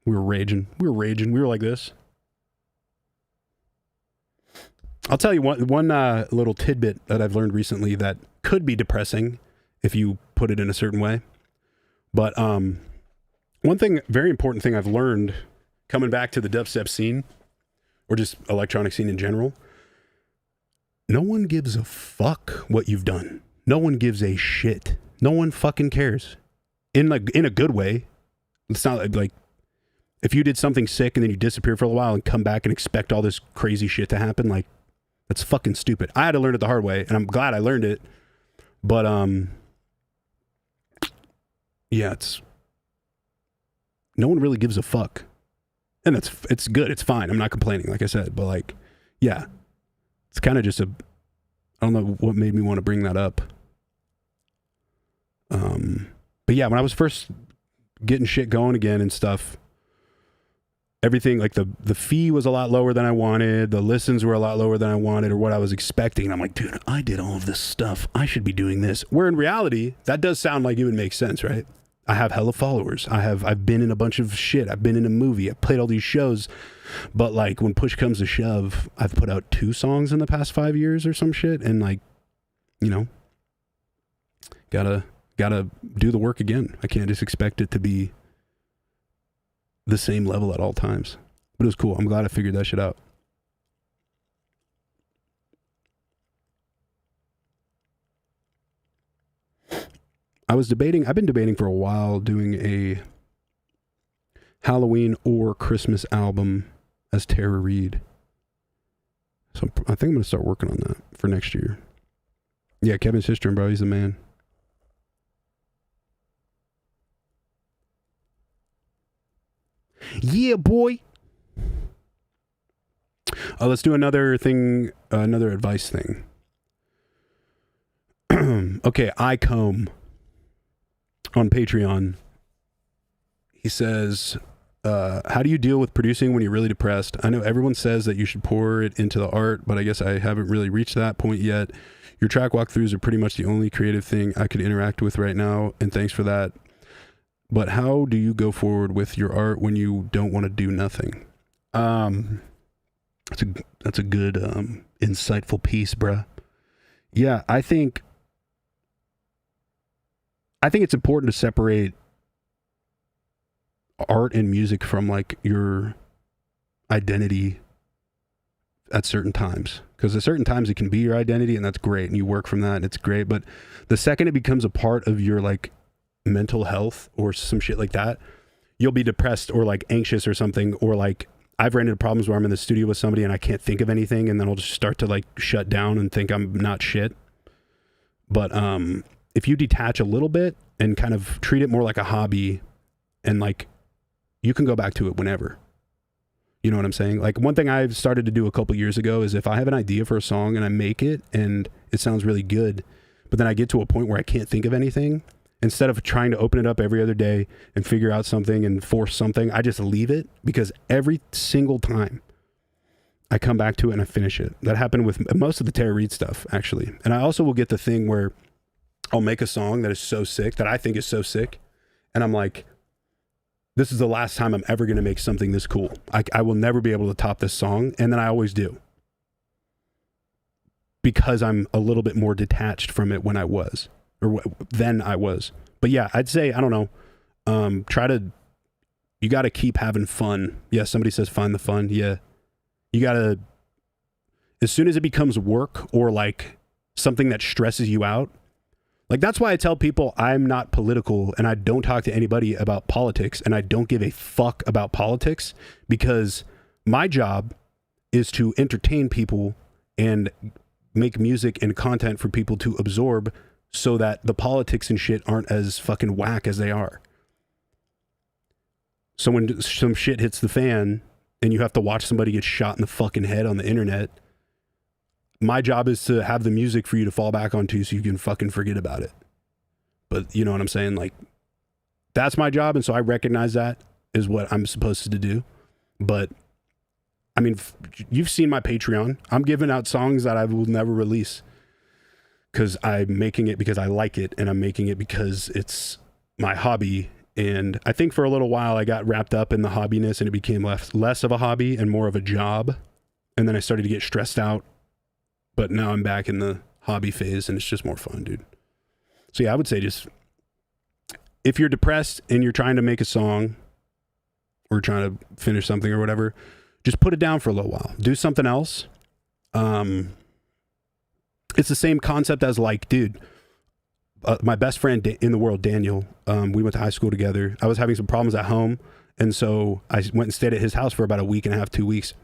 We were raging. We were like this. I'll tell you one little tidbit that I've learned recently that could be depressing if you put it in a certain way. But one thing, very important thing I've learned coming back to the dubstep scene, or just electronic scene in general, no one gives a fuck what you've done. No one gives a shit. No one fucking cares. In a good way. It's not like if you did something sick and then you disappear for a while and come back and expect all this crazy shit to happen, like, that's fucking stupid. I had to learn it the hard way, and I'm glad I learned it. But yeah, no one really gives a fuck. And it's good. It's fine. I'm not complaining, like I said. But like, yeah, it's kind of just I don't know what made me want to bring that up. But yeah, when I was first getting shit going again and stuff, everything, like the fee was a lot lower than I wanted. The listens were a lot lower than I wanted or what I was expecting. And I'm like, dude, I did all of this stuff. I should be doing this. Where in reality, that does sound like it would make sense, right? I have hella followers. I've been in a bunch of shit. I've been in a movie. I've played all these shows. But like when push comes to shove, I've put out 2 songs in the past 5 years or some shit. And like, you know, gotta do the work again. I can't just expect it to be the same level at all times. But it was cool. I'm glad I figured that shit out. I've been debating for a while doing a Halloween or Christmas album as Tara Reid. So I think I'm going to start working on that for next year. Yeah, Kevin's sister, bro. He's the man. Yeah, boy. Let's do another thing, another advice thing. Okay, iComb on Patreon. He says, how do you deal with producing when you're really depressed? I know everyone says that you should pour it into the art, but I guess I haven't really reached that point yet. Your track walkthroughs are pretty much the only creative thing I could interact with right now, and thanks for that. But how do you go forward with your art when you don't want to do nothing? That's a good, insightful piece, bruh. Yeah, I think it's important to separate art and music from like your identity at certain times, because at certain times it can be your identity, and that's great, and you work from that and it's great. But the second it becomes a part of your like mental health or some shit like that, you'll be depressed or like anxious or something, or like I've ran into problems where I'm in the studio with somebody and I can't think of anything, and then I'll just start to like shut down and think I'm not shit. But if you detach a little bit and kind of treat it more like a hobby, and like you can go back to it whenever. You know what I'm saying? Like one thing I've started to do a couple years ago is if I have an idea for a song and I make it and it sounds really good, but then I get to a point where I can't think of anything, instead of trying to open it up every other day and figure out something and force something, I just leave it, because every single time I come back to it and I finish it. That happened with most of the Tara Reid stuff, actually. And I also will get the thing where I'll make a song that is so sick, that I think is so sick, and I'm like, this is the last time I'm ever going to make something this cool. I will never be able to top this song, and then I always do. Because I'm a little bit more detached from it when I was. Or then I was. But yeah, I'd say, I don't know, you got to keep having fun. Yeah, somebody says find the fun. Yeah. You got to, as soon as it becomes work or like something that stresses you out, like that's why I tell people I'm not political and I don't talk to anybody about politics, and I don't give a fuck about politics, because my job is to entertain people and make music and content for people to absorb, so that the politics and shit aren't as fucking whack as they are. So when some shit hits the fan and you have to watch somebody get shot in the fucking head on the internet, my job is to have the music for you to fall back onto so you can fucking forget about it. But you know what I'm saying? Like, that's my job, and so I recognize that is what I'm supposed to do. But I mean, you've seen my Patreon. I'm giving out songs that I will never release, because I'm making it because I like it, and I'm making it because it's my hobby. And I think for a little while I got wrapped up in the hobbiness, and it became less of a hobby and more of a job. And then I started to get stressed out, but now I'm back in the hobby phase, and it's just more fun, dude. So yeah, I would say just, if you're depressed and you're trying to make a song or trying to finish something or whatever, just put it down for a little while. Do something else. It's the same concept as like, dude, my best friend in the world, Daniel, we went to high school together. I was having some problems at home, and so I went and stayed at his house for about a week and a half, 2 weeks.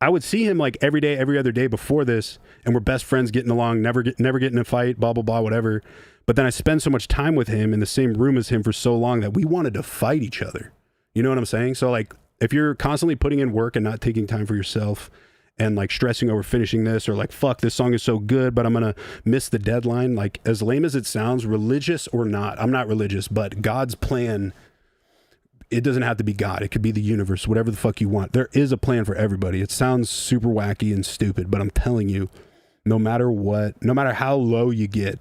I would see him like every day, every other day before this, and we're best friends, getting along, never get in a fight, blah, blah, blah, whatever. But then I spend so much time with him in the same room as him for so long that we wanted to fight each other. You know what I'm saying? So like, if you're constantly putting in work and not taking time for yourself, and like stressing over finishing this, or like, fuck, this song is so good, but I'm going to miss the deadline. Like, as lame as it sounds, religious or not, I'm not religious, but God's plan, it doesn't have to be God. It could be the universe, whatever the fuck you want. There is a plan for everybody. It sounds super wacky and stupid, but I'm telling you, no matter what, no matter how low you get,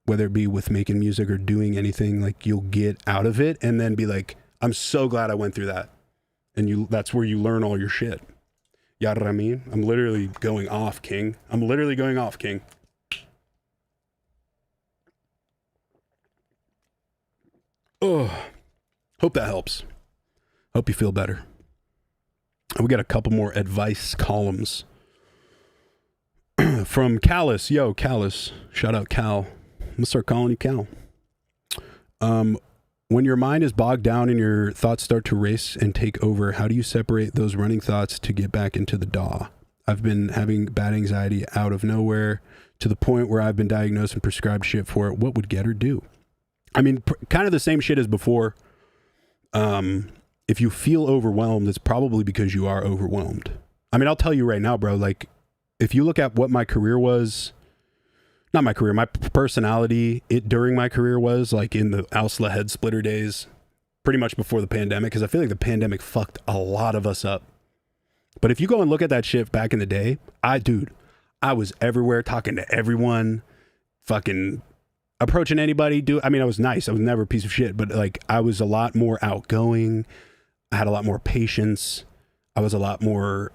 whether it be with making music or doing anything, like, you'll get out of it and then be like, I'm so glad I went through that. And that's where you learn all your shit. You know what I mean? I'm literally going off, King. I'm literally going off, King. Oh, hope that helps. Hope you feel better. We got a couple more advice columns from Callus. Yo, Callus. Shout out Cal. I'm gonna start calling you Cal. When your mind is bogged down and your thoughts start to race and take over, how do you separate those running thoughts to get back into the DAW? I've been having bad anxiety out of nowhere to the point where I've been diagnosed and prescribed shit for it. What would get her do? I mean, kind of the same shit as before. If you feel overwhelmed, it's probably because you are overwhelmed. I mean, I'll tell you right now, bro, like, if you look at what my career was, not my career, my personality, during my career was, like, in the Ausla head splitter days, pretty much before the pandemic, because I feel like the pandemic fucked a lot of us up. But if you go and look at that shit back in the day, I was everywhere, talking to everyone, fucking approaching anybody. I mean, I was nice. I was never a piece of shit, but, like, I was a lot more outgoing. I had a lot more patience. I was a lot more,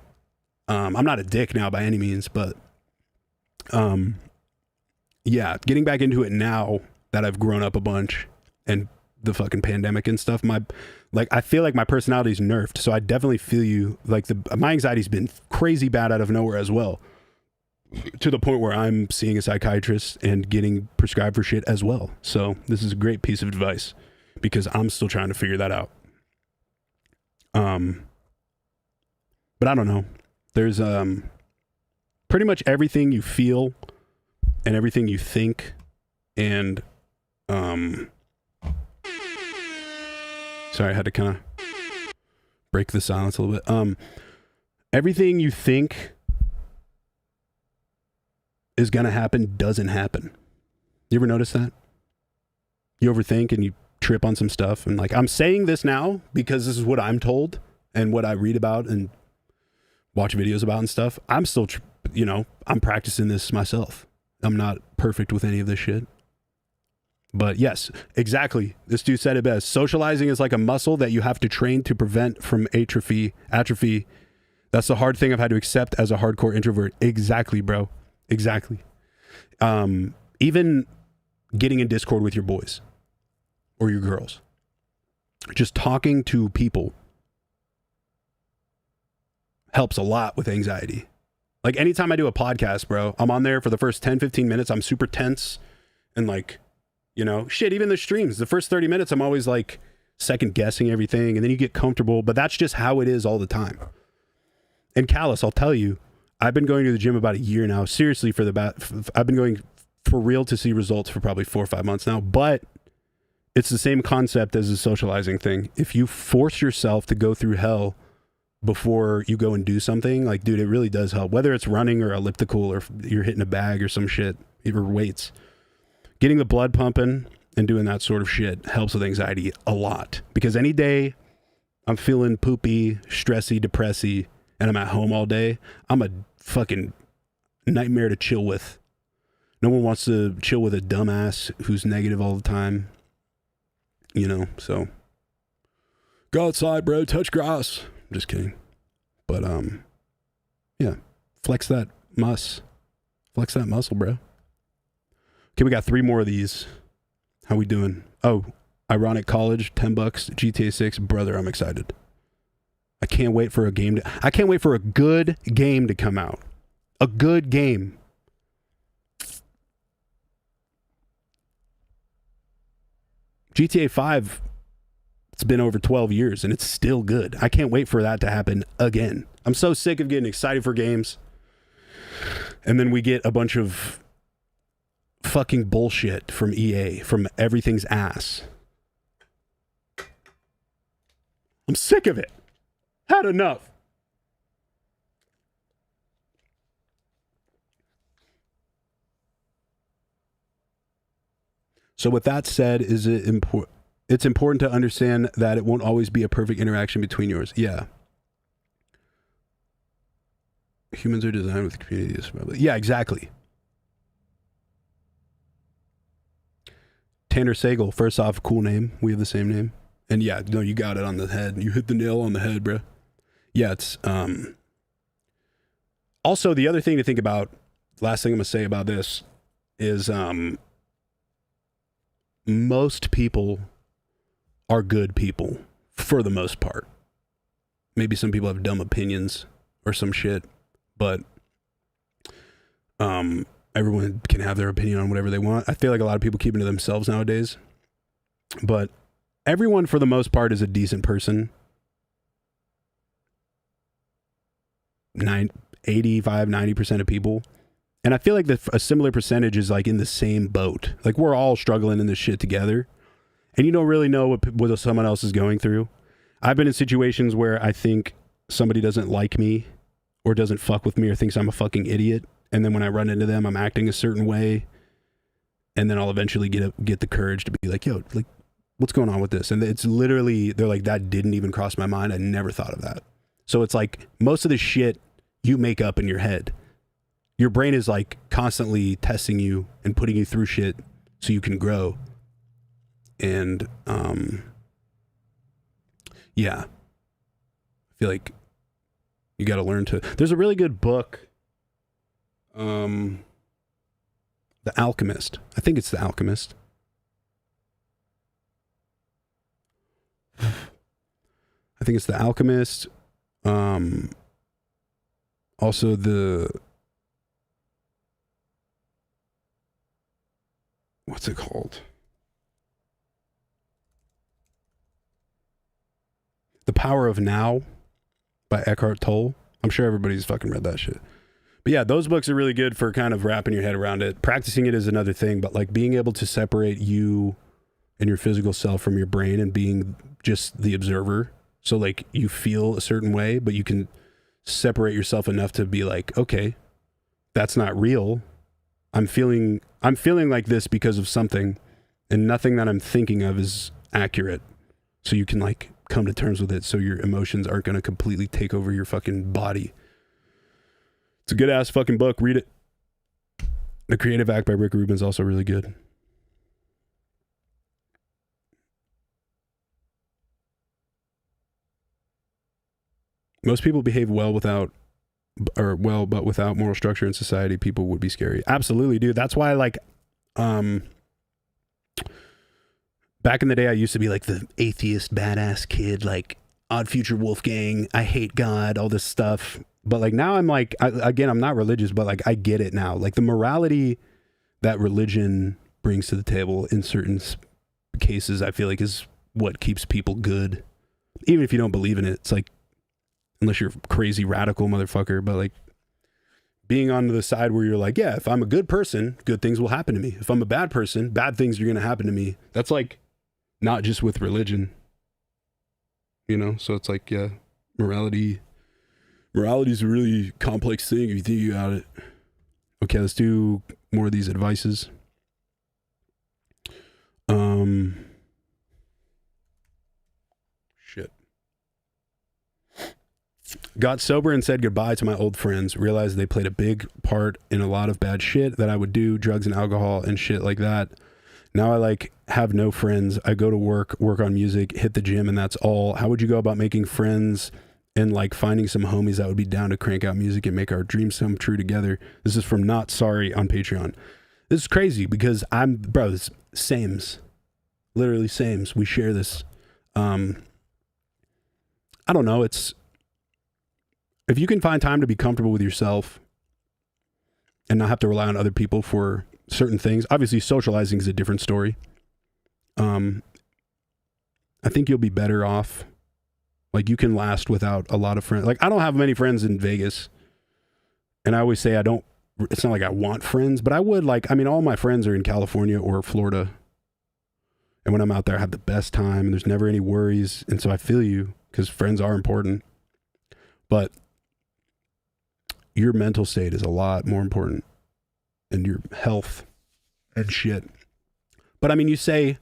I'm not a dick now by any means, but, yeah, getting back into it now that I've grown up a bunch and the fucking pandemic and stuff, I feel like my personality's nerfed. So I definitely feel you. Like, my anxiety's been crazy bad out of nowhere as well, to the point where I'm seeing a psychiatrist and getting prescribed for shit as well. So this is a great piece of advice because I'm still trying to figure that out. But I don't know. There's pretty much everything you feel and everything you think and sorry, I had to kind of break the silence a little bit. Everything you think is gonna happen doesn't happen. You ever notice that? You overthink and you trip on some stuff, and, like, I'm saying this now because this is what I'm told and what I read about and watch videos about and stuff. I'm still, I'm practicing this myself. I'm not perfect with any of this shit. But yes, exactly. This dude said it best. Socializing is like a muscle that you have to train to prevent from atrophy. That's the hard thing I've had to accept as a hardcore introvert. Exactly, bro. Exactly. Even getting in Discord with your boys or your girls, just talking to people helps a lot with anxiety. Like, anytime I do a podcast, bro, I'm on there for the first 10, 15 minutes. I'm super tense and, like, shit, even the streams, the first 30 minutes, I'm always, like, second guessing everything, and then you get comfortable, but that's just how it is all the time. And Callus, I'll tell you, I've been going to the gym about a year now. Seriously, I've been going for real to see results for probably 4 or 5 months now, but it's the same concept as the socializing thing. If you force yourself to go through hell before you go and do something, like, dude, it really does help. Whether it's running or elliptical or you're hitting a bag or some shit, or weights, getting the blood pumping and doing that sort of shit helps with anxiety a lot. Because any day I'm feeling poopy, stressy, depressy, and I'm at home all day, I'm a fucking nightmare to chill with. No one wants to chill with a dumbass who's negative all the time. So go outside, bro, touch grass. I'm just kidding. But yeah, flex that muscle, bro. Okay, we got 3 more of these. How we doing? Oh, Ironic College, $10, GTA 6, brother, I'm excited. I can't wait for a good game to come out. A good game. GTA 5, it's been over 12 years and it's still good. I can't wait for that to happen again. I'm so sick of getting excited for games, and then we get a bunch of fucking bullshit from EA, from everything's ass. I'm sick of it. Had enough. So with that said, it's important to understand that it won't always be a perfect interaction between yours. Yeah. Humans are designed with communities. Yeah, exactly. Tanner Sagal, first off, cool name. We have the same name. And yeah, no, you got it on the head. You hit the nail on the head, bro. Yeah, it's also the other thing to think about, last thing I'm gonna say about this is most people are good people for the most part. maybe some people have dumb opinions or some shit, but everyone can have their opinion on whatever they want. I feel like a lot of people keep it to themselves nowadays, but everyone for the most part is a decent person. 85-90% of people. And I feel like a similar percentage is like in the same boat. Like we're all struggling in this shit together. And you don't really know what someone else is going through. I've been in situations where I think somebody doesn't like me or doesn't fuck with me or thinks I'm a fucking idiot. And then when I run into them, I'm acting a certain way. And then I'll eventually get the courage to be like, yo, like, what's going on with this? And it's literally, they're like, that didn't even cross my mind. I never thought of that. So it's like most of the shit you make up in your head. Your brain is like constantly testing you and putting you through shit so you can grow. And yeah, I feel like you got to learn to. There's a really good book, The Alchemist. I think it's The Alchemist. I think it's The Alchemist. Also what's it called? The Power of Now by Eckhart Tolle. I'm sure everybody's fucking read that shit. But yeah, those books are really good for kind of wrapping your head around it. Practicing it is another thing, but like being able to separate you and your physical self from your brain and being just the observer. So like you feel a certain way, but you can separate yourself enough to be like, okay, that's not real. I'm feeling like this because of something, and nothing that I'm thinking of is accurate. So you can like come to terms with it so your emotions aren't going to completely take over your fucking body. It's a good ass fucking book. Read it. The Creative Act by Rick Rubin is also really good. Most people behave well but without moral structure in society, people would be scary. Absolutely, dude. That's why, like, back in the day, I used to be like the atheist badass kid, like Odd Future Wolfgang. I hate God, all this stuff. But like now, I'm like, again, I'm not religious, but like I get it now. Like the morality that religion brings to the table in certain cases, I feel like is what keeps people good, even if you don't believe in it. It's like, unless you're a crazy radical motherfucker, but like being on the side where you're like, yeah, if I'm a good person, good things will happen to me. If I'm a bad person, bad things are going to happen to me. That's like not just with religion, you know? So it's like, yeah, morality is a really complex thing if you think about it. Okay, let's do more of these advices. Shit. Got sober and said goodbye to my old friends. Realized they played a big part in a lot of bad shit that I would do, drugs and alcohol and shit like that. Now I like have no friends. I go to work on music, hit the gym, and that's all. How would you go about making friends and like finding some homies that would be down to crank out music and make our dreams come true together? This is from Not Sorry on Patreon. This is crazy because it's sames. Literally sames. We share this. I don't know. It's, if you can find time to be comfortable with yourself and not have to rely on other people for certain things, obviously socializing is a different story. I think you'll be better off. Like you can last without a lot of friends. Like I don't have many friends in Vegas, and I always say it's not like I want friends, but I would like, I mean, all my friends are in California or Florida. And when I'm out there, I have the best time and there's never any worries. And so I feel you because friends are important, but your mental state is a lot more important, and your health and shit. But I mean, you say,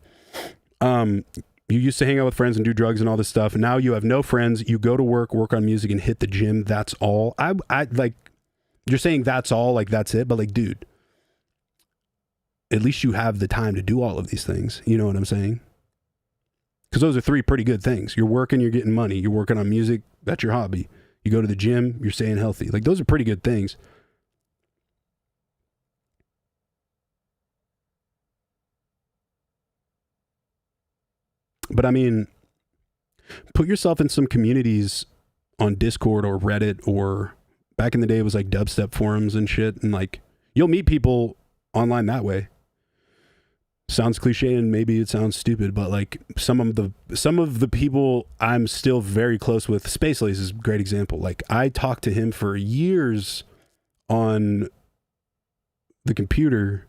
you used to hang out with friends and do drugs and all this stuff. And now you have no friends. You go to work on music and hit the gym. That's all. I like, you're saying that's all, like that's it. But like, dude, at least you have the time to do all of these things. You know what I'm saying? Because those are three pretty good things. You're working, you're getting money. You're working on music. That's your hobby. You go to the gym, you're staying healthy. Like those are pretty good things. But I mean, put yourself in some communities on Discord or Reddit, or back in the day it was like dubstep forums and shit, and like you'll meet people online that way. Sounds cliche and maybe it sounds stupid, but like some of the people I'm still very close with, Space Lace is a great example. Like I talked to him for years on the computer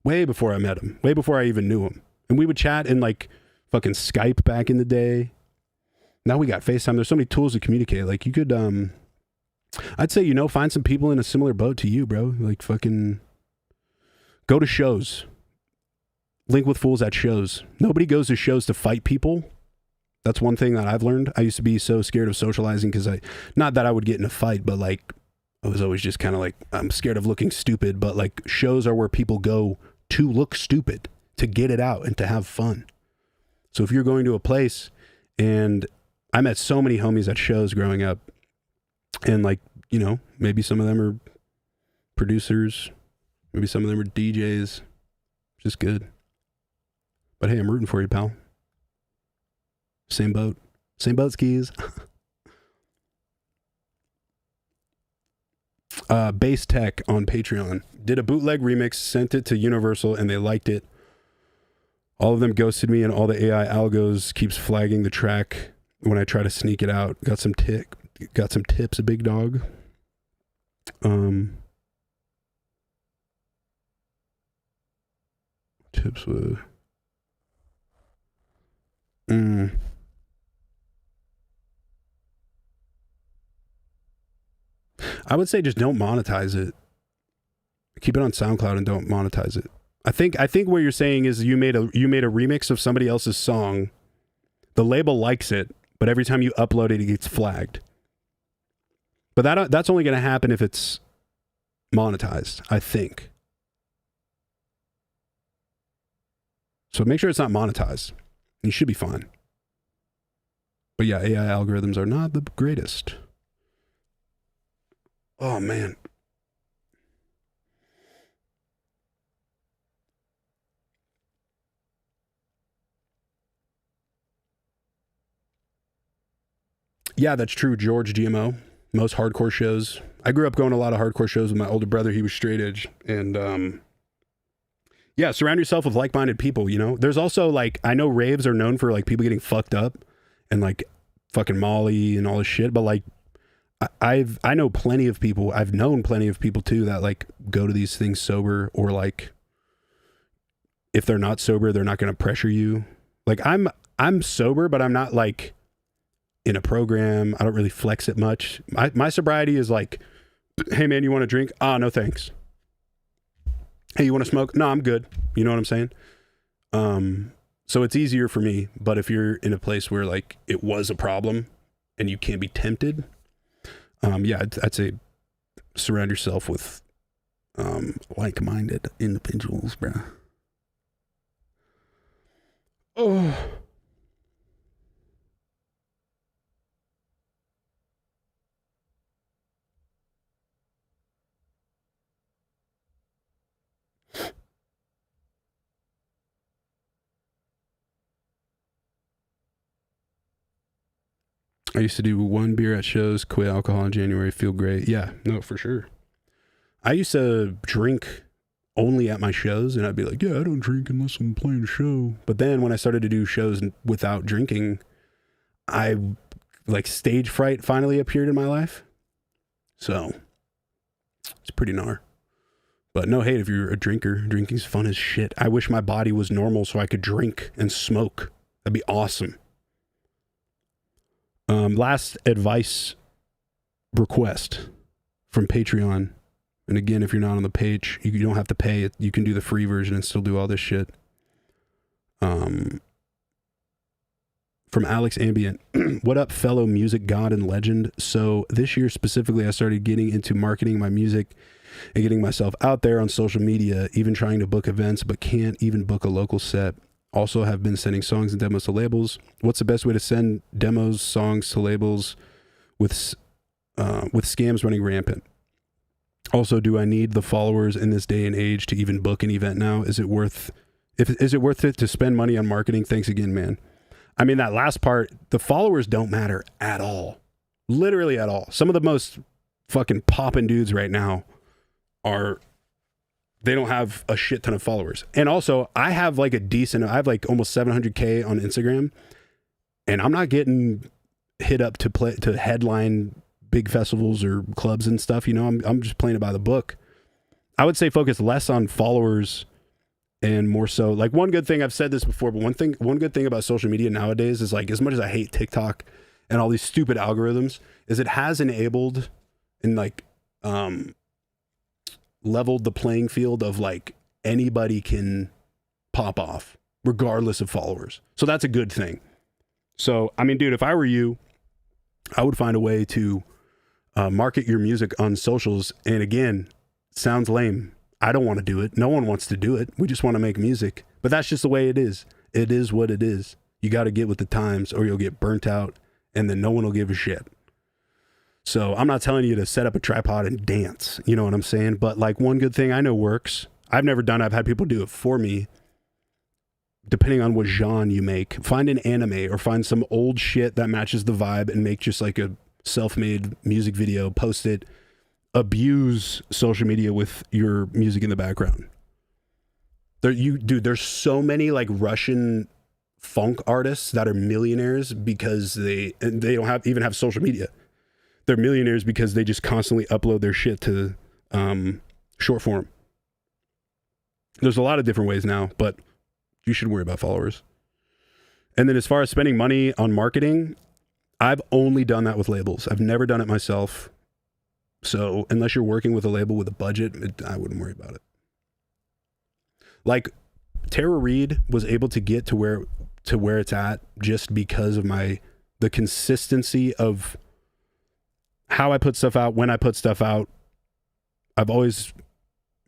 way before I met him, way before I even knew him. And we would chat in like fucking Skype back in the day. Now we got FaceTime. There's so many tools to communicate. Like you could, I'd say, find some people in a similar boat to you, bro. Like fucking go to shows. Link with fools at shows. Nobody goes to shows to fight people. That's one thing that I've learned. I used to be so scared of socializing because not that I would get in a fight, but like I was always just kind of like, I'm scared of looking stupid, but like shows are where people go to look stupid, to get it out and to have fun. So if you're going to a place, and I met so many homies at shows growing up, and like, maybe some of them are producers, maybe some of them are DJs, just good. But hey, I'm rooting for you, pal. Same boat skis. Bass Tech on Patreon did a bootleg remix, sent it to Universal, and they liked it. All of them ghosted me, and all the AI algos keeps flagging the track when I try to sneak it out. Got some tips, a big dog. Tips with I would say just don't monetize it. Keep it on SoundCloud and don't monetize it. I think what you're saying is you made a remix of somebody else's song. The label likes it, but every time you upload it, it gets flagged. But that's only going to happen if it's monetized, I think. So make sure it's not monetized. You should be fine. But yeah, AI algorithms are not the greatest. Oh, man. Yeah, that's true, George GMO. Most hardcore shows. I grew up going to a lot of hardcore shows with my older brother. He was straight edge. And yeah, surround yourself with like-minded people, There's also like, I know raves are known for like people getting fucked up and like fucking Molly and all this shit. But like, I know plenty of people. I've known plenty of people too that like go to these things sober, or like if they're not sober, they're not going to pressure you. Like I'm sober, but I'm not like in a program. I don't really flex it much. My sobriety is like, hey man, you want a drink? No thanks. Hey, you want to smoke? No, I'm good. You know what I'm saying? So it's easier for me. But if you're in a place where like it was a problem and you can't be tempted, yeah, I'd say surround yourself with like-minded individuals, bro. Oh. I used to do one beer at shows, quit alcohol in January, feel great. Yeah, no, for sure. I used to drink only at my shows, and I'd be like, yeah, I don't drink unless I'm playing a show. But then when I started to do shows without drinking, stage fright finally appeared in my life. So it's pretty gnar. But no hate if you're a drinker. Drinking's fun as shit. I wish my body was normal so I could drink and smoke. That'd be awesome. Last advice request from Patreon. And again, if you're not on the page, you don't have to pay it. You can do the free version and still do all this shit. From Alex Ambient. What up, fellow music god and legend? So this year specifically, I started getting into marketing my music and getting myself out there on social media, even trying to book events, but can't even book a local set. Also have been sending songs and demos to labels. What's the best way to send demos, songs to labels with scams running rampant? Also, do I need the followers in this day and age to even book an event now? Is it worth it to spend money on marketing? Thanks again, man. I mean, that last part, the followers don't matter at all. Literally at all. Some of the most fucking poppin' dudes right now they don't have a shit ton of followers. And also, I have like I have like almost 700K on Instagram, and I'm not getting hit up to headline big festivals or clubs and stuff. You know, I'm just playing it by the book. I would say focus less on followers and more so, like, one good thing, I've said this before, but one good thing about social media nowadays is, like, as much as I hate TikTok and all these stupid algorithms, is it has enabled and like leveled the playing field of, like, anybody can pop off regardless of followers. So that's a good thing. So, I mean, dude, if I were you, I would find a way to market your music on socials. And again, sounds lame. I don't want to do it. No one wants to do it. We just want to make music. But that's just the way it is. It is what it is. You got to get with the times or you'll get burnt out, and then no one will give a shit. So I'm not telling you to set up a tripod and dance. You know what I'm saying? But, like, one good thing I know works. I've never done it. I've had people do it for me. Depending on what genre you make, find an anime or find some old shit that matches the vibe and make just like a self-made music video, post it, abuse social media with your music in the background. There's so many like Russian funk artists that are millionaires because they don't even have social media. They're millionaires because they just constantly upload their shit to short form. There's a lot of different ways now, but you should worry about followers. And then as far as spending money on marketing, I've only done that with labels. I've never done it myself. So unless you're working with a label with a budget, I wouldn't worry about it. Like, Tara Reid was able to get to where it's at just because of the consistency of how I put stuff out, when I put stuff out. I've always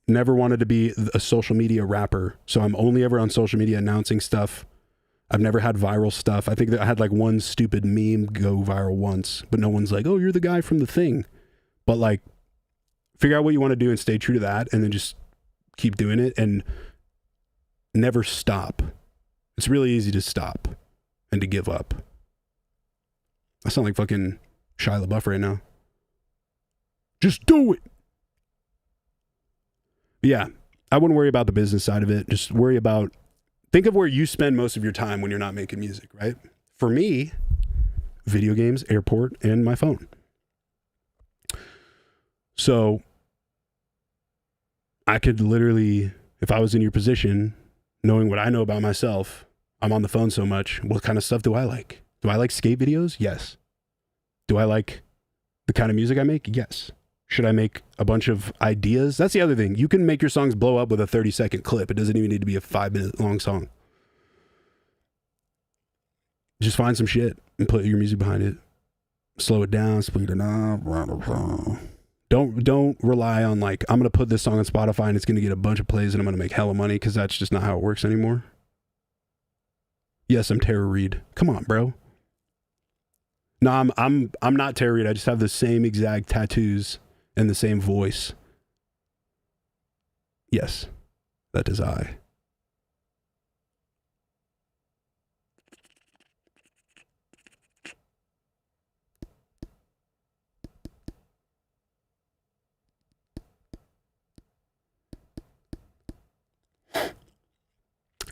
never wanted to be a social media rapper, so I'm only ever on social media announcing stuff. I've never had viral stuff. I think that I had like one stupid meme go viral once, but no one's like, oh, you're the guy from The Thing. But, like, figure out what you want to do and stay true to that, and then just keep doing it and never stop. It's really easy to stop and to give up. I sound like fucking Shia LaBeouf right now. Just do it. Yeah, I wouldn't worry about the business side of it. Just think of where you spend most of your time when you're not making music, right? For me, video games, airport, and my phone. So I could literally, if I was in your position, knowing what I know about myself, I'm on the phone so much. What kind of stuff do I like? Do I like skate videos? Yes. Do I like the kind of music I make? Yes. Should I make a bunch of ideas? That's the other thing. You can make your songs blow up with a 30-second clip. It doesn't even need to be a 5-minute long song. Just find some shit and put your music behind it. Slow it down, speed it up. Don't rely on, like, I'm going to put this song on Spotify and it's going to get a bunch of plays and I'm going to make hella money, because that's just not how it works anymore. Yes, I'm Tara Reid. Come on, bro. No, I'm not Tara Reid. I just have the same exact tattoos and the same voice. Yes, that is I.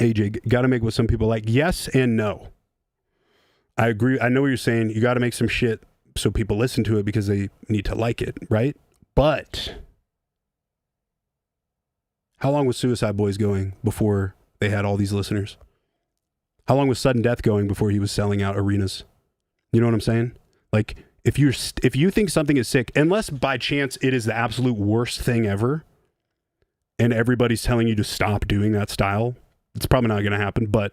AJ, got to make what some people like. Yes and no. I agree. I know what you're saying. You got to make some shit so people listen to it because they need to like it, right? But how long was Suicide Boys going before they had all these listeners? How long was Sudden Death going before he was selling out arenas? You know what I'm saying? Like, if you think something is sick, unless by chance it is the absolute worst thing ever, and everybody's telling you to stop doing that style, it's probably not going to happen. But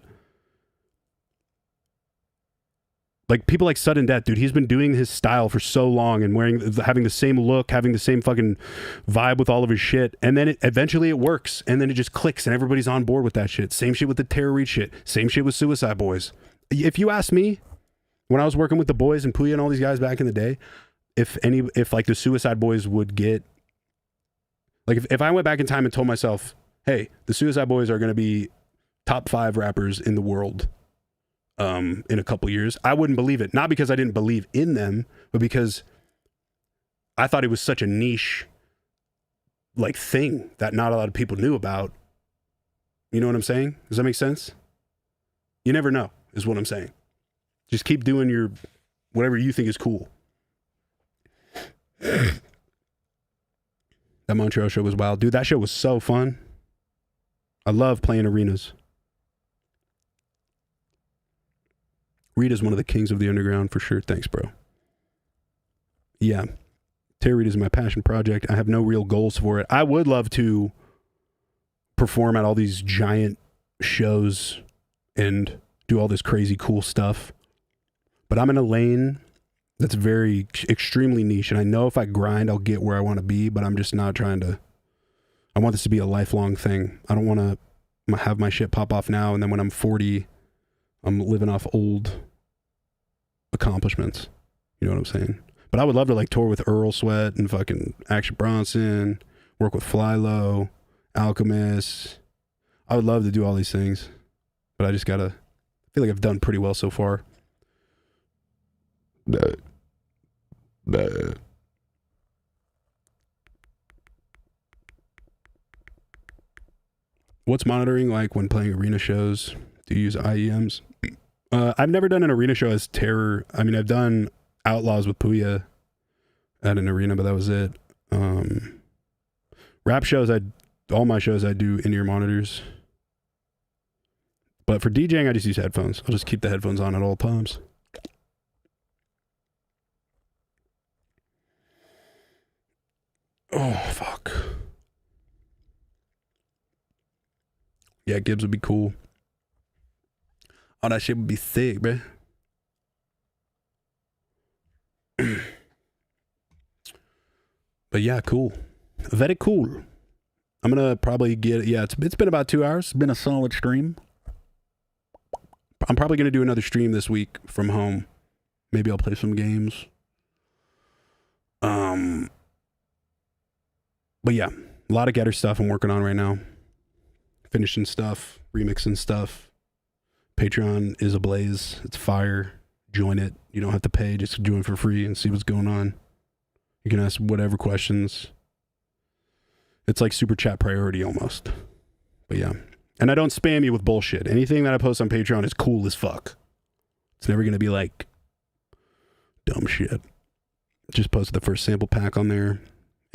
like, people like Sudden Death, dude, he's been doing his style for so long and having the same look, having the same fucking vibe with all of his shit. And then eventually it works. And then it just clicks and everybody's on board with that shit. Same shit with the Tara Reid shit. Same shit with Suicide Boys. If you ask me, when I was working with the boys and Puya and all these guys back in the day, if like the Suicide Boys would get, like, if I went back in time and told myself, hey, the Suicide Boys are going to be top 5 rappers in the world, in a couple years. I wouldn't believe it. Not because I didn't believe in them, but because I thought it was such a niche like thing that not a lot of people knew about. You know what I'm saying? Does that make sense? You never know, is what I'm saying. Just keep doing your whatever you think is cool. That Montreal show was wild. Dude, that show was so fun. I love playing arenas. REID is one of the kings of the underground for sure. Thanks, bro. Yeah. Terry REID is my passion project. I have no real goals for it. I would love to perform at all these giant shows and do all this crazy cool stuff. But I'm in a lane that's very extremely niche. And I know if I grind, I'll get where I want to be, but I'm just not trying to. I want this to be a lifelong thing. I don't want to have my shit pop off now. And then when I'm 40, I'm living off old accomplishments. You know what I'm saying? But I would love to like tour with Earl Sweat and fucking Action Bronson, work with Fly Low, Alchemist. I would love to do all these things, but I just gotta, I feel like I've done pretty well so far. What's monitoring like when playing arena shows? Do you use IEMs? I've never done an arena show as Terror. I mean, I've done Outlaws with Puya at an arena, but that was it. Rap shows, all my shows I do in-ear monitors. But for DJing, I just use headphones. I'll just keep the headphones on at all times. Oh, fuck. Yeah, Gibbs would be cool. Oh, that shit would be sick, bruh. But yeah, cool. Very cool. I'm gonna probably get, yeah, it's been about 2 hours. It's been a solid stream. I'm probably gonna do another stream this week from home. Maybe I'll play some games. But yeah, a lot of Getter stuff I'm working on right now. Finishing stuff, remixing stuff. Patreon is ablaze. It's fire. Join it. You don't have to pay. Just join for free and see what's going on. You can ask whatever questions. It's like super chat priority almost. But yeah. And I don't spam you with bullshit. Anything that I post on Patreon is cool as fuck. It's never going to be like dumb shit. Just posted the first sample pack on there.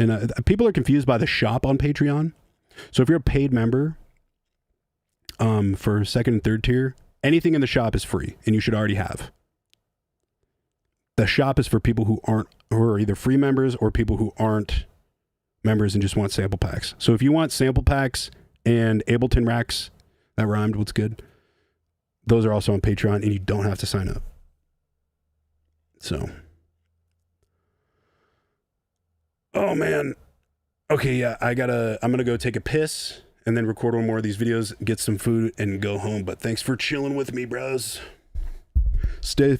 And people are confused by the shop on Patreon. So if you're a paid member for second and third tier, anything in the shop is free and you should already have. The shop is for people who are either free members or people who aren't members and just want sample packs. So if you want sample packs and Ableton racks, that rhymed, what's good? Those are also on Patreon and you don't have to sign up. So. Oh man. Okay, yeah, I'm gonna go take a piss and then record one more of these videos, get some food and go home. But thanks for chilling with me, bros. Stay